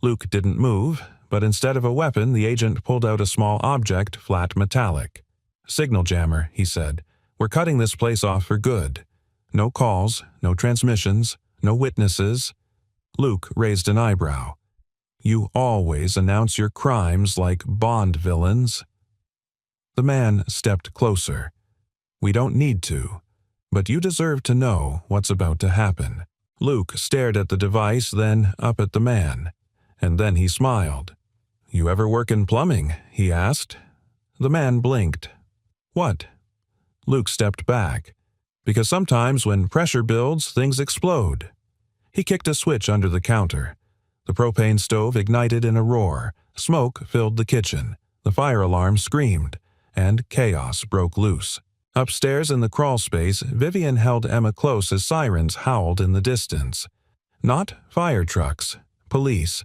Luke didn't move, but instead of a weapon, the agent pulled out a small object, flat metallic. "Signal jammer," he said. "We're cutting this place off for good. No calls, no transmissions, no witnesses." Luke raised an eyebrow. "You always announce your crimes like Bond villains." The man stepped closer. "We don't need to, but you deserve to know what's about to happen." Luke stared at the device, then up at the man, and then he smiled. "You ever work in plumbing?" he asked. The man blinked. "What?" Luke stepped back. "Because sometimes when pressure builds, things explode." He kicked a switch under the counter. The propane stove ignited in a roar. Smoke filled the kitchen. The fire alarm screamed, and chaos broke loose. Upstairs in the crawl space, Vivian held Emma close as sirens howled in the distance. Not fire trucks, police,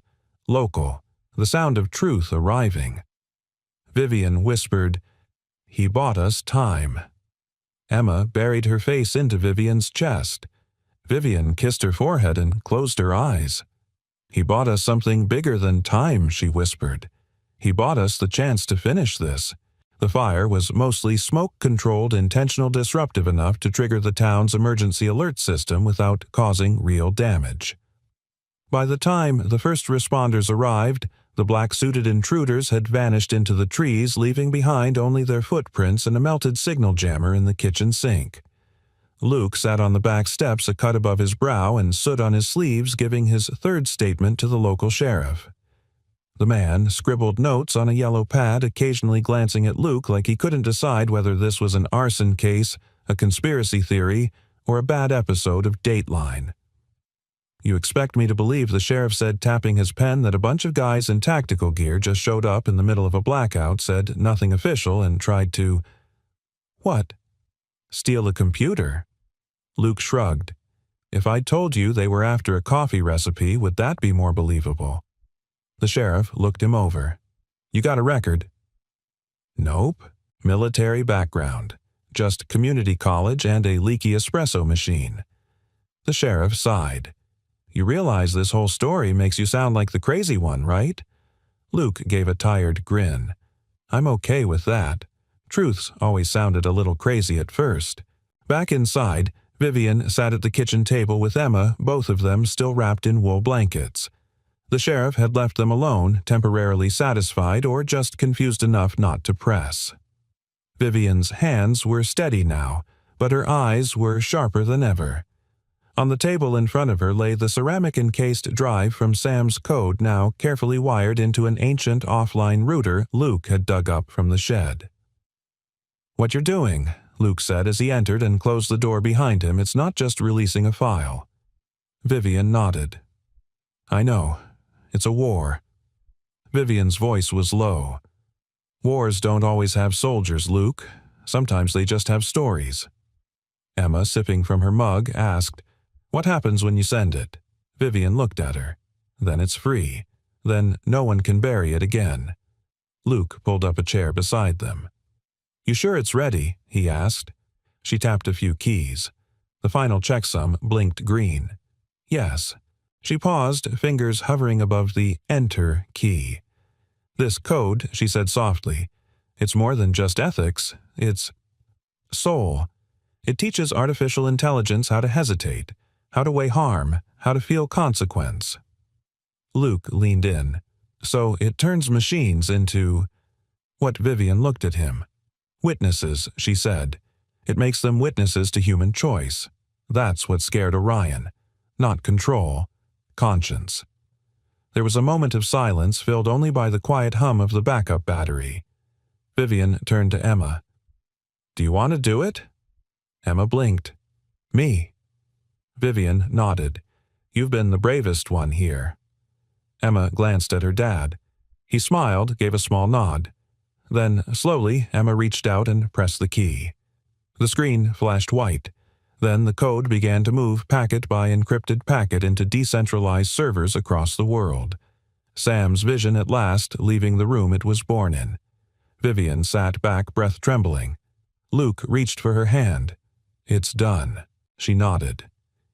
local, the sound of truth arriving. Vivian whispered, "He bought us time." Emma buried her face into Vivian's chest. Vivian kissed her forehead and closed her eyes. "He bought us something bigger than time," she whispered. "He bought us the chance to finish this." The fire was mostly smoke-controlled, intentional disruptive enough to trigger the town's emergency alert system without causing real damage. By the time the first responders arrived, the black-suited intruders had vanished into the trees, leaving behind only their footprints and a melted signal jammer in the kitchen sink. Luke sat on the back steps a cut above his brow and soot on his sleeves, giving his third statement to the local sheriff. The man scribbled notes on a yellow pad, occasionally glancing at Luke like he couldn't decide whether this was an arson case, a conspiracy theory, or a bad episode of Dateline. You expect me to believe the sheriff said, tapping his pen, that a bunch of guys in tactical gear just showed up in the middle of a blackout, said nothing official, and tried to… What? Steal a computer? Luke shrugged. If I'd told you they were after a coffee recipe, would that be more believable? The sheriff looked him over. You got a record? Nope. Military background. Just community college and a leaky espresso machine. The sheriff sighed. You realize this whole story makes you sound like the crazy one, right? Luke gave a tired grin. I'm okay with that. Truths always sounded a little crazy at first. Back inside, Vivian sat at the kitchen table with Emma, both of them still wrapped in wool blankets. The sheriff had left them alone, temporarily satisfied or just confused enough not to press. Vivian's hands were steady now, but her eyes were sharper than ever. On the table in front of her lay the ceramic-encased drive from Sam's code, now carefully wired into an ancient offline router Luke had dug up from the shed. What you're doing, Luke said as he entered and closed the door behind him. It's not just releasing a file. Vivian nodded. I know. It's a war. Vivian's voice was low. Wars don't always have soldiers, Luke. Sometimes they just have stories. Emma, sipping from her mug, asked, What happens when you send it? Vivian looked at her. Then it's free. Then no one can bury it again. Luke pulled up a chair beside them. You sure it's ready? He asked. She tapped a few keys. The final checksum blinked green. Yes. She paused, fingers hovering above the Enter key. This code, she said softly, it's more than just ethics, it's soul. It teaches artificial intelligence how to hesitate, how to weigh harm, how to feel consequence. Luke leaned in. So it turns machines into… What? Vivian looked at him. Witnesses, she said. It makes them witnesses to human choice. That's what scared Orion. Not control. Conscience. There was a moment of silence filled only by the quiet hum of the backup battery. Vivian turned to Emma. Do you want to do it? Emma blinked. Me. Vivian nodded. You've been the bravest one here. Emma glanced at her dad. He smiled, gave a small nod. Then, slowly, Emma reached out and pressed the key. The screen flashed white. Then the code began to move packet by encrypted packet into decentralized servers across the world. Sam's vision at last leaving the room it was born in. Vivian sat back, breath trembling. Luke reached for her hand. It's done. She nodded.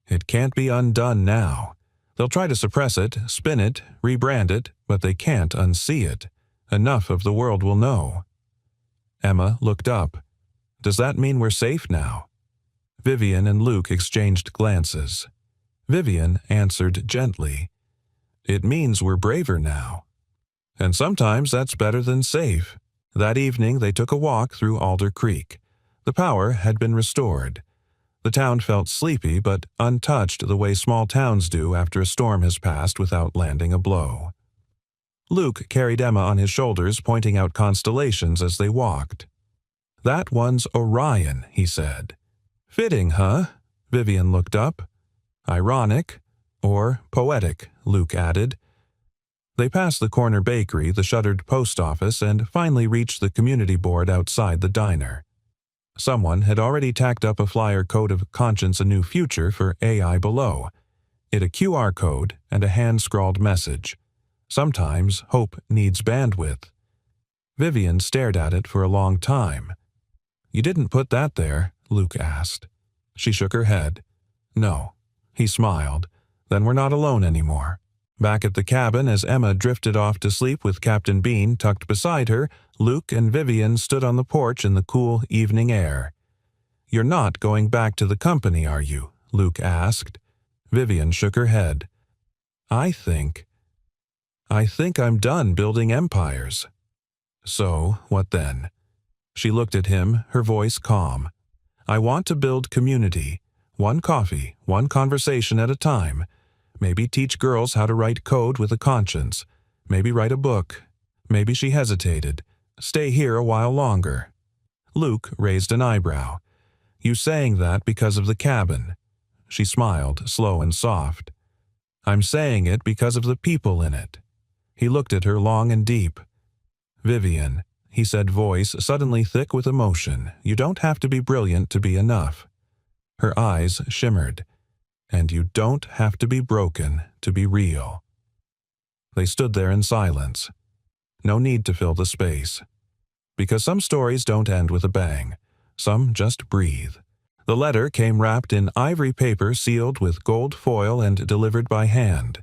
It can't be undone now. They'll try to suppress it, spin it, rebrand it, but they can't unsee it. Enough of the world will know. Emma looked up. Does that mean we're safe now? Vivian and Luke exchanged glances. Vivian answered gently. It means we're braver now. And sometimes that's better than safe. That evening they took a walk through Alder Creek. The power had been restored. The town felt sleepy but untouched the way small towns do after a storm has passed without landing a blow. Luke carried Emma on his shoulders, pointing out constellations as they walked. That one's Orion, he said. Fitting, huh? Vivian looked up. Ironic, or poetic, Luke added. They passed the corner bakery, the shuttered post office, and finally reached the community board outside the diner. Someone had already tacked up a flyer code of Conscience a New Future for AI below. It a QR code and a hand-scrawled message. Sometimes hope needs bandwidth. Vivian stared at it for a long time. You didn't put that there, Luke asked. She shook her head. No. He smiled. Then we're not alone anymore. Back at the cabin, as Emma drifted off to sleep with Captain Bean tucked beside her, Luke and Vivian stood on the porch in the cool evening air. You're not going back to the company, are you? Luke asked. Vivian shook her head. I think I'm done building empires. So, what then? She looked at him, her voice calm. I want to build community. One coffee, one conversation at a time. Maybe teach girls how to write code with a conscience. Maybe write a book. Maybe she hesitated. Stay here a while longer. Luke raised an eyebrow. You saying that because of the cabin? She smiled, slow and soft. I'm saying it because of the people in it." He looked at her long and deep. "Vivian," he said, voice suddenly thick with emotion, "you don't have to be brilliant to be enough." Her eyes shimmered. "And you don't have to be broken to be real." They stood there in silence. No need to fill the space. Because some stories don't end with a bang. Some just breathe. The letter came wrapped in ivory paper sealed with gold foil and delivered by hand.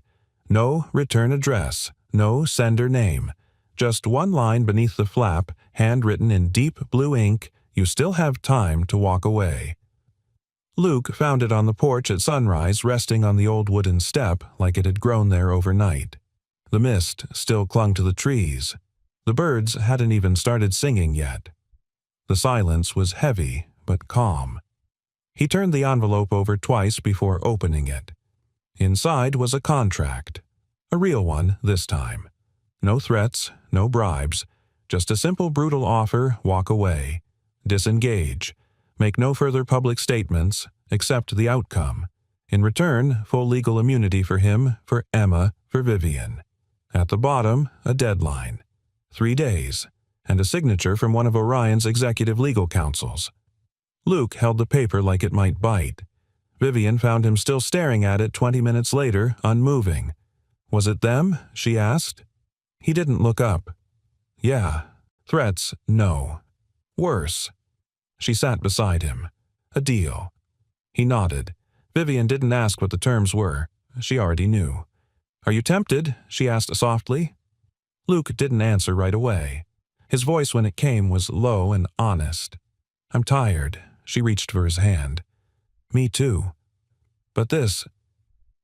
No return address, no sender name. Just one line beneath the flap, handwritten in deep blue ink, "You still have time to walk away." Luke found it on the porch at sunrise, resting on the old wooden step like it had grown there overnight. The mist still clung to the trees. The birds hadn't even started singing yet. The silence was heavy but calm. He turned the envelope over twice before opening it. Inside was a contract. A real one this time. No threats, no bribes. Just a simple brutal offer: walk away. Disengage. Make no further public statements, accept the outcome. In return, full legal immunity for him, for Emma, for Vivian. At the bottom, a deadline. 3 days, and a signature from one of Orion's executive legal counsels. Luke held the paper like it might bite. Vivian found him still staring at it 20 minutes later, unmoving. "Was it them?" she asked. He didn't look up. "Yeah. Threats, no. Worse." She sat beside him. "A deal." He nodded. Vivian didn't ask what the terms were. She already knew. "Are you tempted?" she asked softly. Luke didn't answer right away. His voice when it came was low and honest. "I'm tired." She reached for his hand. "Me too. But this—"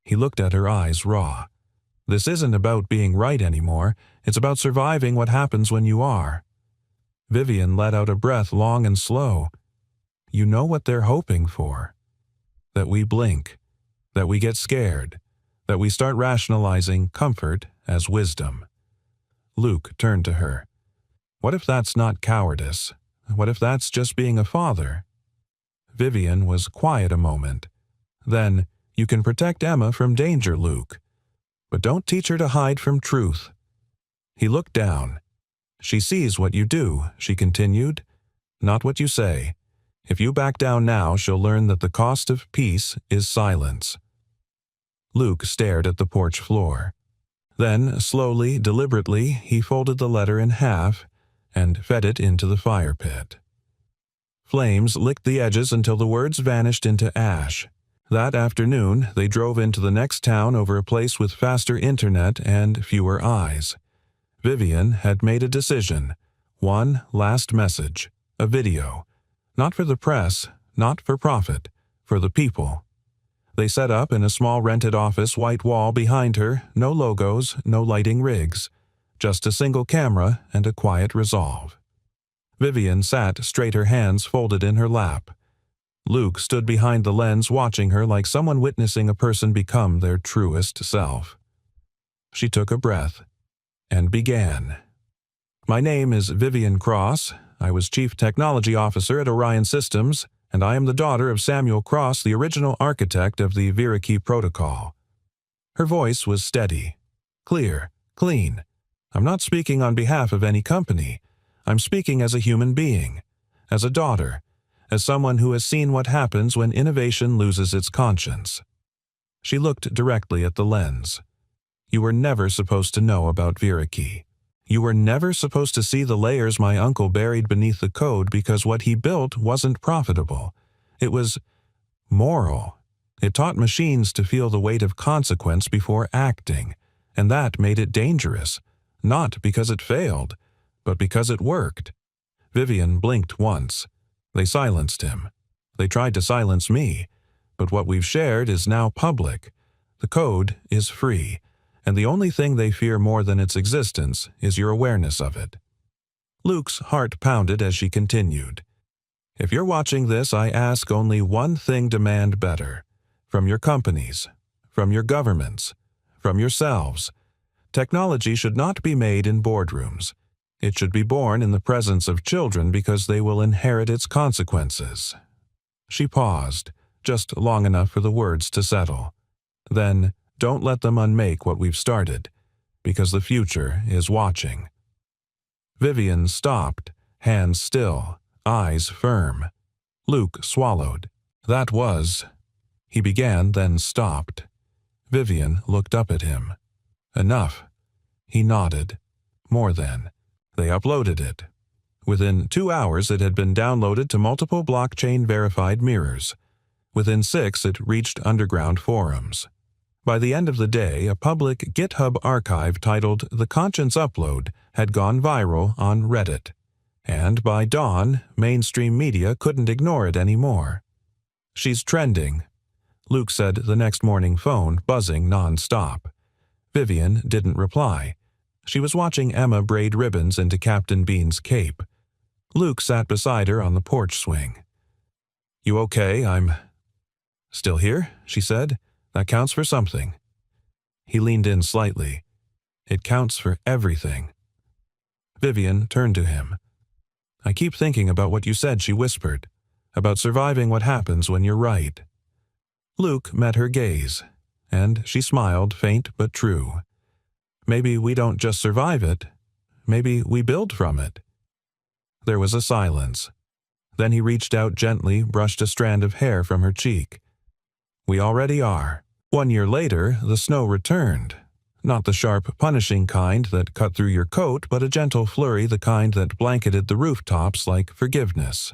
He looked at her eyes raw. "This isn't about being right anymore. It's about surviving what happens when you are." Vivian let out a breath long and slow. "You know what they're hoping for. That we blink. That we get scared. That we start rationalizing comfort as wisdom." Luke turned to her. "What if that's not cowardice? What if that's just being a father?" Vivian was quiet a moment. Then, "You can protect Emma from danger, Luke. But don't teach her to hide from truth." He looked down. "She sees what you do," she continued, "not what you say. If you back down now, she'll learn that the cost of peace is silence." Luke stared at the porch floor. Then, slowly, deliberately, he folded the letter in half and fed it into the fire pit. Flames licked the edges until the words vanished into ash. That afternoon, they drove into the next town over a place with faster internet and fewer eyes. Vivian had made a decision. One last message. A video. Not for the press, not for profit, for the people. They set up in a small rented office, white wall behind her, no logos, no lighting rigs. Just a single camera and a quiet resolve. Vivian sat straight, her hands folded in her lap. Luke stood behind the lens watching her like someone witnessing a person become their truest self. She took a breath and began. "My name is Vivian Cross. I was Chief Technology Officer at Orion Systems, and I am the daughter of Samuel Cross, the original architect of the Viraki Protocol." Her voice was steady, clear, clean. "I'm not speaking on behalf of any company. I'm speaking as a human being, as a daughter, as someone who has seen what happens when innovation loses its conscience." She looked directly at the lens. "You were never supposed to know about Viraki. You were never supposed to see the layers my uncle buried beneath the code because what he built wasn't profitable. It was moral. It taught machines to feel the weight of consequence before acting, and that made it dangerous, not because it failed, but because it worked." Vivian blinked once. "They silenced him. They tried to silence me, but what we've shared is now public. The code is free, and the only thing they fear more than its existence is your awareness of it." Luke's heart pounded as she continued. "If you're watching this, I ask only one thing: demand better. From your companies, from your governments, from yourselves. Technology should not be made in boardrooms. It should be born in the presence of children because they will inherit its consequences." She paused, just long enough for the words to settle. Then, Don't let them unmake what we've started, because the future is watching." Vivian stopped, hands still, eyes firm. Luke swallowed. "That was—" he began, then stopped. Vivian looked up at him. "Enough." He nodded. "More than." They uploaded it. Within 2 hours it had been downloaded to multiple blockchain-verified mirrors. Within 6 it reached underground forums. By the end of the day, a public GitHub archive titled "The Conscience Upload" had gone viral on Reddit. And by dawn, mainstream media couldn't ignore it anymore. "She's trending," Luke said, the next morning phone buzzing non-stop. Vivian didn't reply. She was watching Emma braid ribbons into Captain Bean's cape. Luke sat beside her on the porch swing. "You okay? I'm—" "Still here," she said. "That counts for something." He leaned in slightly. "It counts for everything." Vivian turned to him. "I keep thinking about what you said," she whispered, "about surviving what happens when you're right." Luke met her gaze, and she smiled, faint but true. "Maybe we don't just survive it. Maybe we build from it." There was a silence. Then he reached out gently, brushed a strand of hair from her cheek. "We already are." 1 year later, the snow returned. Not the sharp, punishing kind that cut through your coat, but a gentle flurry, the kind that blanketed the rooftops like forgiveness.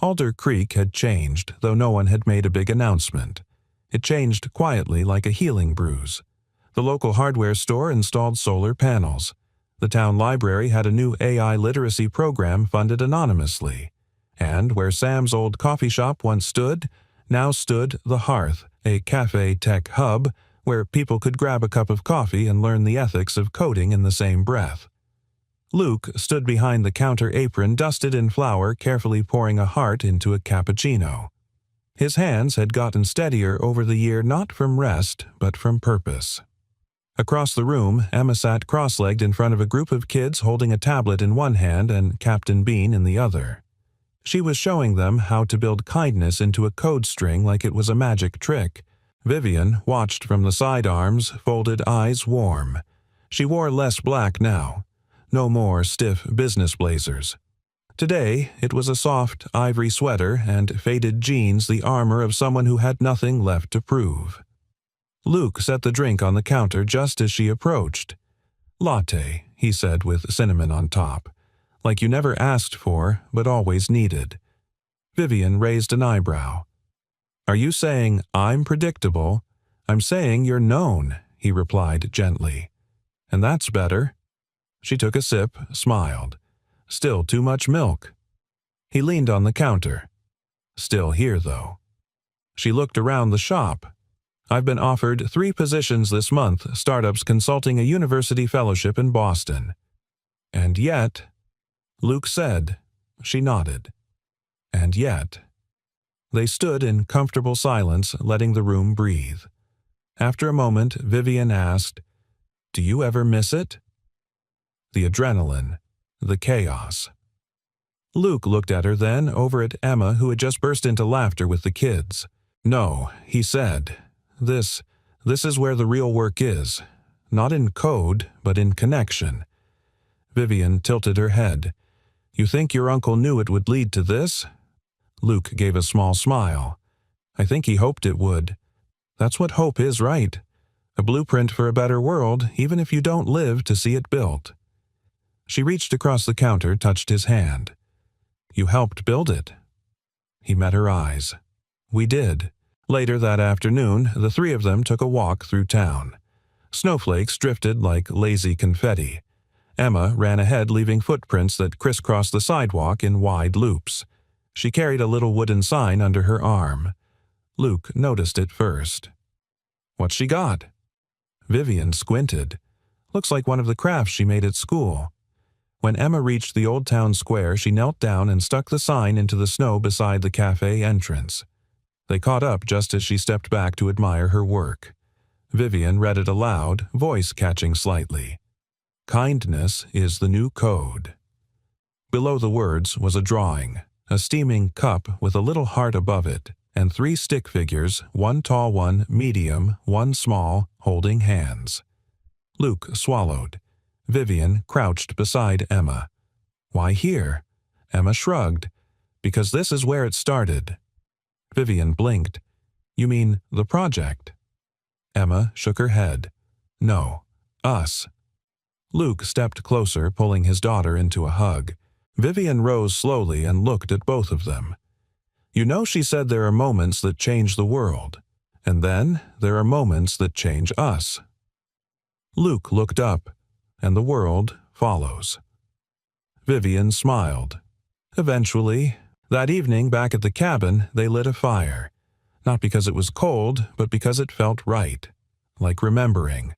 Alder Creek had changed, though no one had made a big announcement. It changed quietly like a healing bruise. The local hardware store installed solar panels. The town library had a new AI literacy program funded anonymously. And where Sam's old coffee shop once stood, now stood The Hearth, a cafe tech hub where people could grab a cup of coffee and learn the ethics of coding in the same breath. Luke stood behind the counter apron dusted in flour, carefully pouring a heart into a cappuccino. His hands had gotten steadier over the year, not from rest, but from purpose. Across the room, Emma sat cross-legged in front of a group of kids holding a tablet in one hand and Captain Bean in the other. She was showing them how to build kindness into a code string like it was a magic trick. Vivian watched from the sidearms, folded eyes warm. She wore less black now. No more stiff business blazers. Today, it was a soft ivory sweater and faded jeans, the armor of someone who had nothing left to prove. Luke set the drink on the counter just as she approached. "Latte," he said with cinnamon on top. "Like you never asked for, but always needed." Vivian raised an eyebrow. "Are you saying I'm predictable?" "I'm saying you're known," he replied gently. "And that's better." She took a sip, smiled. "Still too much milk." He leaned on the counter. "Still here, though." She looked around the shop. "I've been offered 3 positions this month, startups consulting a university fellowship in Boston." "And yet," Luke said. She nodded. "And yet." They stood in comfortable silence, letting the room breathe. After a moment, Vivian asked, "Do you ever miss it?" The adrenaline, the chaos. Luke looked at her then, over at Emma, who had just burst into laughter with the kids. "No," he said. This is where the real work is. Not in code, but in connection." Vivian tilted her head. "You think your uncle knew it would lead to this?" Luke gave a small smile. "I think he hoped it would. That's what hope is, right? A blueprint for a better world, even if you don't live to see it built." She reached across the counter, touched his hand. "You helped build it." He met her eyes. "We did." Later that afternoon, the 3 of them took a walk through town. Snowflakes drifted like lazy confetti. Emma ran ahead, leaving footprints that crisscrossed the sidewalk in wide loops. She carried a little wooden sign under her arm. Luke noticed it first. "What's she got?" Vivian squinted. "Looks like one of the crafts she made at school." When Emma reached the old town square, she knelt down and stuck the sign into the snow beside the cafe entrance. They caught up just as she stepped back to admire her work. Vivian read it aloud, voice catching slightly. "Kindness is the new code." Below the words was a drawing, a steaming cup with a little heart above it, and 3 stick figures, 1 tall, 1 medium, 1 small, holding hands. Luke swallowed. Vivian crouched beside Emma. "Why here?" Emma shrugged. "Because this is where it started." Vivian blinked. "You mean the project?" Emma shook her head. "No, us." Luke stepped closer, pulling his daughter into a hug. Vivian rose slowly and looked at both of them. "You know, she said there are moments that change the world, and then there are moments that change us." Luke looked up, and the world follows. Vivian smiled. Eventually, that evening back at the cabin, they lit a fire. Not because it was cold, but because it felt right, like remembering.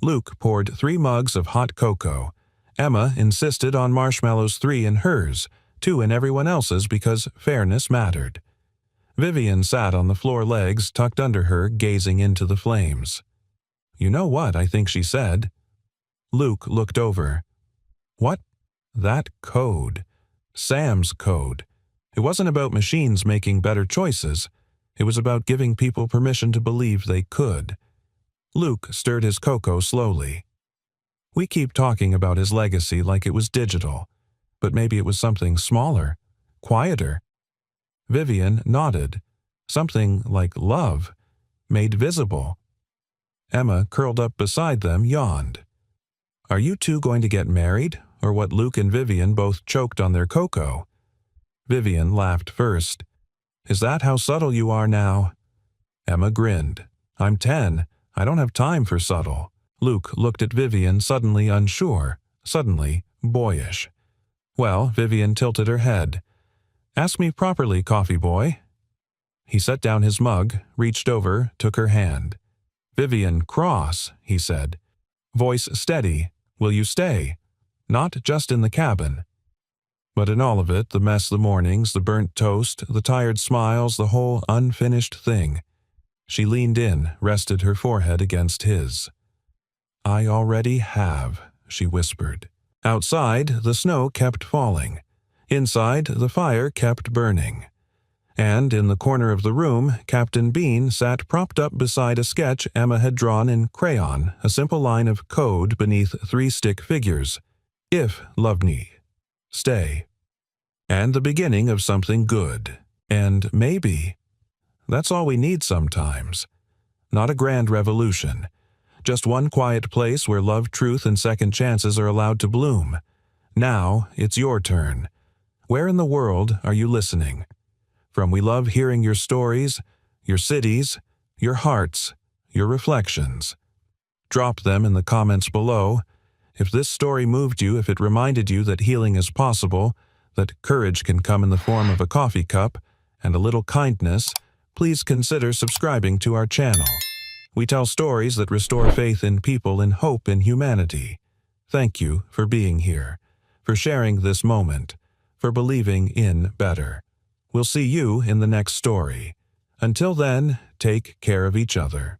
Luke poured 3 mugs of hot cocoa. Emma insisted on marshmallows 3 in hers, 2 in everyone else's because fairness mattered. Vivian sat on the floor, legs tucked under her, gazing into the flames. "You know what I think she said?" Luke looked over. "What?" "That code. Sam's code. It wasn't about machines making better choices. It was about giving people permission to believe they could." Luke stirred his cocoa slowly. "We keep talking about his legacy like it was digital, but maybe it was something smaller, quieter." Vivian nodded. "Something like love, made visible." Emma, curled up beside them, yawned. "Are you two going to get married, or what?" Luke and Vivian both choked on their cocoa. Vivian laughed first. "Is that how subtle you are now?" Emma grinned. "I'm 10. I don't have time for subtle." Luke looked at Vivian, suddenly unsure, suddenly boyish. "Well," Vivian tilted her head. "Ask me properly, coffee boy." He set down his mug, reached over, took her hand. "Vivian, cross," he said. Voice steady. "Will you stay? Not just in the cabin." But in all of it, the mess, the mornings, the burnt toast, the tired smiles, the whole unfinished thing. She leaned in, rested her forehead against his. "I already have," she whispered. Outside, the snow kept falling. Inside, the fire kept burning. And in the corner of the room, Captain Bean sat propped up beside a sketch Emma had drawn in crayon, a simple line of code beneath 3 stick figures. "If love me, stay." And the beginning of something good. And maybe that's all we need sometimes. Not a grand revolution. Just one quiet place where love, truth, and second chances are allowed to bloom. Now it's your turn. Where in the world are you listening? From we love hearing your stories, your cities, your hearts, your reflections. Drop them in the comments below. If this story moved you, if it reminded you that healing is possible, that courage can come in the form of a coffee cup, and a little kindness, please consider subscribing to our channel. We tell stories that restore faith in people and hope in humanity. Thank you for being here, for sharing this moment, for believing in better. We'll see you in the next story. Until then, take care of each other.